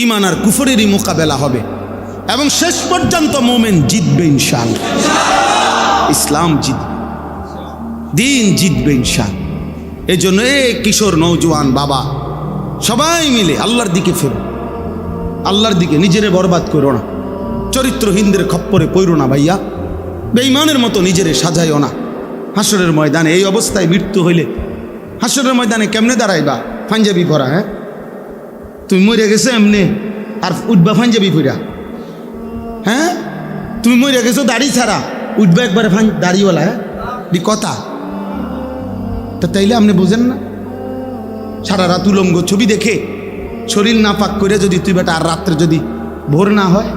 ঈমান আর কুফরেরই মোকাবেলা হবে এবং শেষ পর্যন্ত মোমেন জিতবে ইনশাআল্লাহ। ইসলাম জিতবে, দিন জিতবে ইনশাআল্লাহ। এজন্য কিশোর নওজোয়ান বাবা সবাই মিলে আল্লাহর দিকে ফেরো, আল্লাহর দিকে। নিজেরে বরবাদ করো না, চরিত্রহীনদের খপ্পরে পড়ো না ভাইয়া, বেঈমানের মতো নিজেরে সাজাইও না। হাসরের ময়দানে এই অবস্থায় মৃত্যু হইলে হাসরের ময়দানে কেমনে দাঁড়াইবা? পাঞ্জাবি পরা, হ্যাঁ? তুমি মরে গেছো এমনি আর উঠবা পাঞ্জাবি পরা? হ্যাঁ, তুমি মরে গেছো দাড়ি ছাড়া, উঠবা একবারে দাড়িওয়ালা? হ্যাঁ, কথা তা তাইলে আপনি বোঝেন না? সারা রাত উলঙ্গ ছবি দেখে শরীর না পাক করে যদি তুই বেটা আর রাত্রে যদি ভোর না হয়,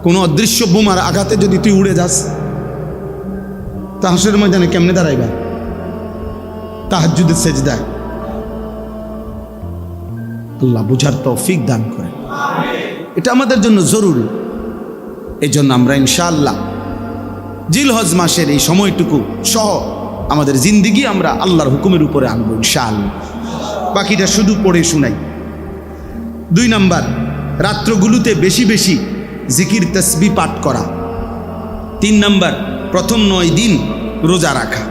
কোনো অদৃশ্য বোমার আঘাতে যদি তুই উড়ে যাস, তা হাসরের ময়দানে কেমনে দাঁড়াইবা? তাহাজ্জুদের সেজদায়। আল্লাহ বুঝার তৌফিক দান করে। এটা আমাদের জন্য জরুরি। এই জন্য আমরা ইনশাআল্লাহ জিলহজ মাসের এই সময়টুকু সহ আমাদের জিন্দিগি আমরা আল্লাহর হুকুমের উপরে আনবো ইনশাআল্লাহ। বাকিটা শুধু পড়ে শুনাই। 2 নাম্বার, রাত্রগুলোতে বেশি বেশি জিকির তাসবিহ পাঠ করা। 3 নাম্বার, প্রথম 9 দিন রোজা রাখা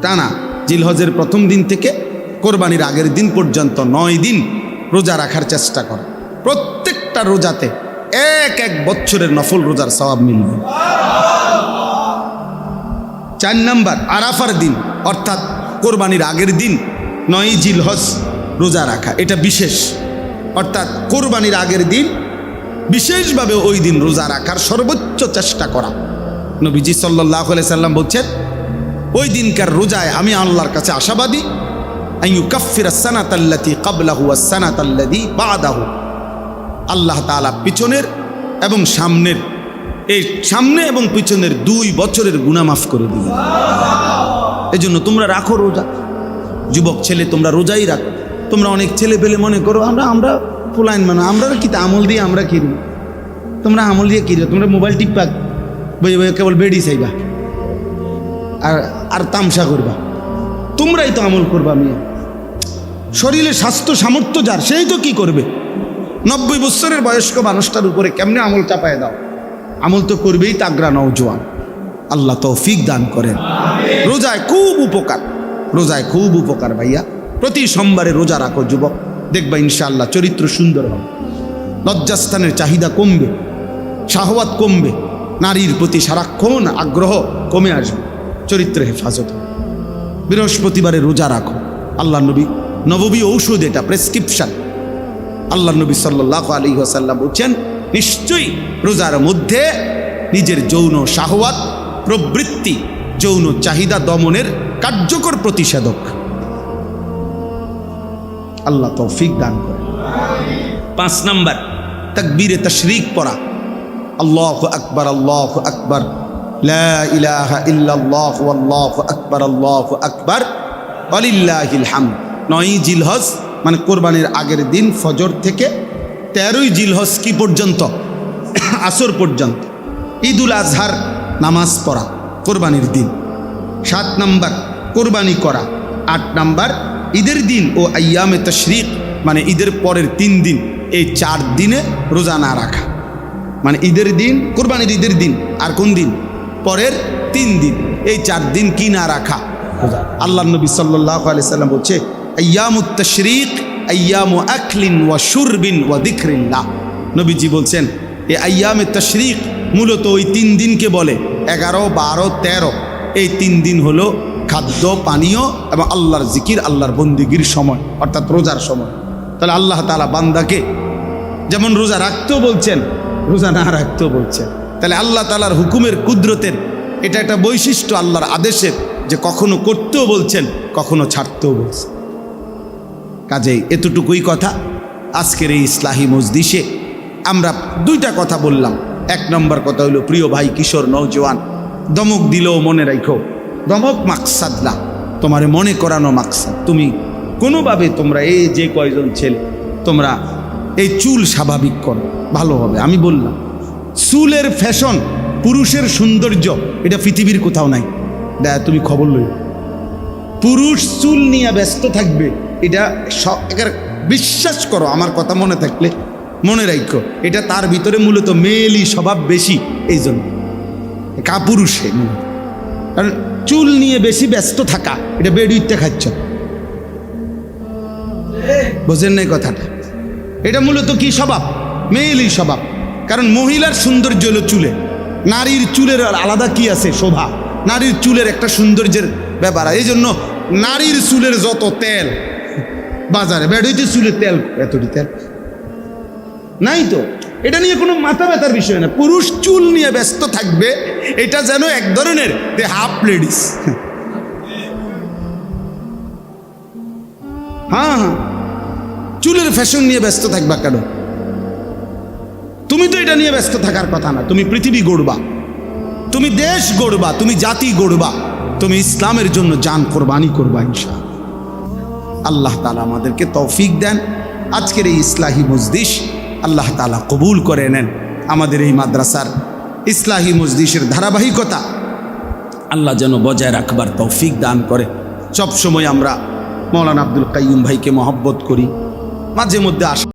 টানা। জিলহজের প্রথম দিন থেকে কোরবানির আগের দিন পর্যন্ত 9 দিন রোজা রাখার চেষ্টা করা। প্রত্যেকটা রোজাতে এক বছরের নফল রোজার সওয়াব মিলবে। 4 নাম্বার, আরাফার দিন অর্থাৎ কোরবানির আগের দিন 9 জিলহজ রোজা রাখা। এটা বিশেষ, অর্থাৎ কোরবানির আগের দিন বিশেষভাবে ওই দিন রোজা রাখার সর্বোচ্চ চেষ্টা করা। নবীজি সাল্লাল্লাহু আলাইহি সাল্লাম বলছেন, ওই দিনকার রোজায় আমি আল্লাহর কাছে আশাবাদী, আইয়ুকাফিরাস সানাতাল্লাতী ক্বাবলাহু ওয়াস সানাতাল্লাতী বা'দাহু। আল্লাহ তাআলা পিছনের এবং সামনের, এই সামনে এবং পিছনের 2 বছরের গুনাহ মাফ করে দিবেন। এজন্য তোমরা রাখো রোজা। যুবক ছেলে তোমরা রোজাই রাখো। তোমরা অনেক ছেলে পেলে মনে করো আমরা পুলাইন মানে আমরা কি আমল দিয়ে আমরা কিনি। তোমরা আমল দিয়ে কিনো, তোমরা মোবাইল টিপা বই কেবল বেড়ি চাইবা আর তামসা করবা। তোমরাই তো আমল করবা। আমি শরীরে স্বাস্থ্য সামর্থ্য যার, সেই তো কি করবে? 90 বছরের বয়স্ক মানুষটার উপরে কেমনে আমল চাপায় দাও? আমল তো করবেই তাগড়া নওজোয়ান। আল্লাহ তৌফিক দান করেন। রোজায় খুব উপকার, রোজায় খুব উপকার ভাইয়া। প্রতি সোমবারে রোজা রাখো যুবক, দেখবা ইনশাআল্লাহ চরিত্র সুন্দর হবে, লজ্জাস্থানের চাহিদা কমবে, শাহওয়াত কমবে, নারীর প্রতি সারাক্ষণ আগ্রহ কমে আসবে, চরিত্র হেফাজত হবে। বৃহস্পতিবারে রোজা রাখো। আল্লাহ নবী নববী ঔষধ, এটা প্রেসক্রিপশন। আল্লাহ নবী সাল্লাল্লাহু আলাইহি ওয়াসাল্লাম বলছেন, নিশ্চয়ই রোজার মধ্যে নিজের যৌন শাহওয়াত প্রবৃত্তি, যৌন চাহিদা দমনের কার্যকর প্রতিষেধক। আল্লাহ তৌফিক দান করে। 5 নাম্বার, তাকবীরে তাশরিক পড়া। আল্লাহু আকবার, আল্লাহু আকবার, লা ইলাহা ইল্লাল্লাহ, আল্লাহু আকবার, আল্লাহু আকবার, ওয়ালিল্লাহিল হামদ। 9 জিলহজ মানে কোরবানির আগের দিন ফজর থেকে 13 জিলহজ কি পর্যন্ত? আসর পর্যন্ত। ঈদুল আজহার নামাজ পড়া কোরবানির দিন। 7 নাম্বার, কোরবানি করা। 8 নাম্বার, ঈদের দিন ও আইয়ামে তাশরিক মানে ঈদের পরের 3 দিন, এই 4 দিনে রোজা না রাখা। মানে ঈদের দিন, কোরবানির ঈদের দিন, আর কোন দিন? পরের 3 দিন, এই 4 দিন কি না রাখা? রোজা। আল্লাহ নবী সাল্লাল্লাহু আলাইহি সাল্লাম বলছে, আইয়ামুত তাশরিক আইয়ামু আকলিন ওয়া শুরবিন ওয়া যিকরিল্লাহ। নবীজি বলছেন, এই আইয়ামে তাশরিক মূলত ওই 3 দিনকে বলে 11, 12, 13। এই 3 দিন হলো খাদ্য পানীয় এবং আল্লাহর জিকির, আল্লাহর বন্দিগির সময়, অর্থাৎ রোজার সময়। তাহলে আল্লাহ তাআলা বান্দাকে যেমন রোজা রাখতেও বলছেন, রোজা না রাখতেও বলছেন। তাহলে আল্লাহ তাআলার হুকুমের কুদরতের এটা একটা বৈশিষ্ট্য, আল্লাহর আদেশের, যে কখনো করতেও বলছেন, কখনো ছাড়তেও বলছেন। কাজেই এতটুকুই কথা। আজকের এই ইসলাহি মজলিসে আমরা 2টা কথা বললাম। 1 নম্বর কথা হলো, প্রিয় ভাই কিশোর নওজোয়ান, দমক দিলেও মনে রাখো, দমক মাকসাদ না, তোমারে মনে করানো মাকসাদ। তুমি কোনোভাবে তোমরা এই যে কয়জন ছেলে তোমরা এই চুল স্বাভাবিক করো, ভালো হবে। আমি বললাম চুলের ফ্যাশন, পুরুষের সৌন্দর্য, এটা পৃথিবীর কোথাও নাই। তুমি খবর লই, পুরুষ চুল নিয়ে ব্যস্ত থাকবে, এটা বিশ্বাস করো, আমার কথা মনে থাকলে মনে রাখো, এটা তার ভিতরে মূলত মেয়েলি স্বভাব বেশি, এই জন্য কাপুরুষে। কারণ চুল নিয়ে বেশি ব্যস্ত থাকা, এটা বেড়িতে খাচ্ছ, বোঝেন নাই কথাটা? এটা মূলত কি স্বভাব? মেয়েলি স্বভাব। কারণ মহিলার সৌন্দর্য হলো চুলে, নারীর চুলের আলাদা কি আছে? শোভা। নারীর চুলের একটা সৌন্দর্যের ব্যাপার। এই জন্য নারীর চুলের যত তেল বাজারে, বেড়ইতে চুলের তেল, এতটি তেল নাই তো। এটা নিয়ে কোনো মাথা ব্যথার বিষয় না। পুরুষ চুল নিয়ে ব্যস্ত থাকবে, এটা যেন এক ধরনের হাফ লেডিস। হ্যাঁ, চুলের ফ্যাশন নিয়ে ব্যস্ত থাকবা কেন? তুমি তো এটা নিয়ে ব্যস্ত থাকার কথা না। তুমি পৃথিবী গড়বা, তুমি দেশ গড়বা, তুমি জাতি গড়বা, তুমি ইসলামের জন্য জান কোরবানি করবা ইনশাআল্লাহ। আল্লাহ তাআলা আমাদেরকে তৌফিক দেন। আজকের এই ইসলাহি মজলিস আল্লাহ তাআলা কবুল করে নেন। আমাদের এই মাদ্রাসার ইসলাহি মজলিসের ধারাবাহিকতা আল্লাহ যেন বজায় রাখবার তৌফিক দান করে। সব সময় আমরা মৌলানা আব্দুল কাইয়ুম ভাইকে মহব্বত করি, মাঝে মধ্যে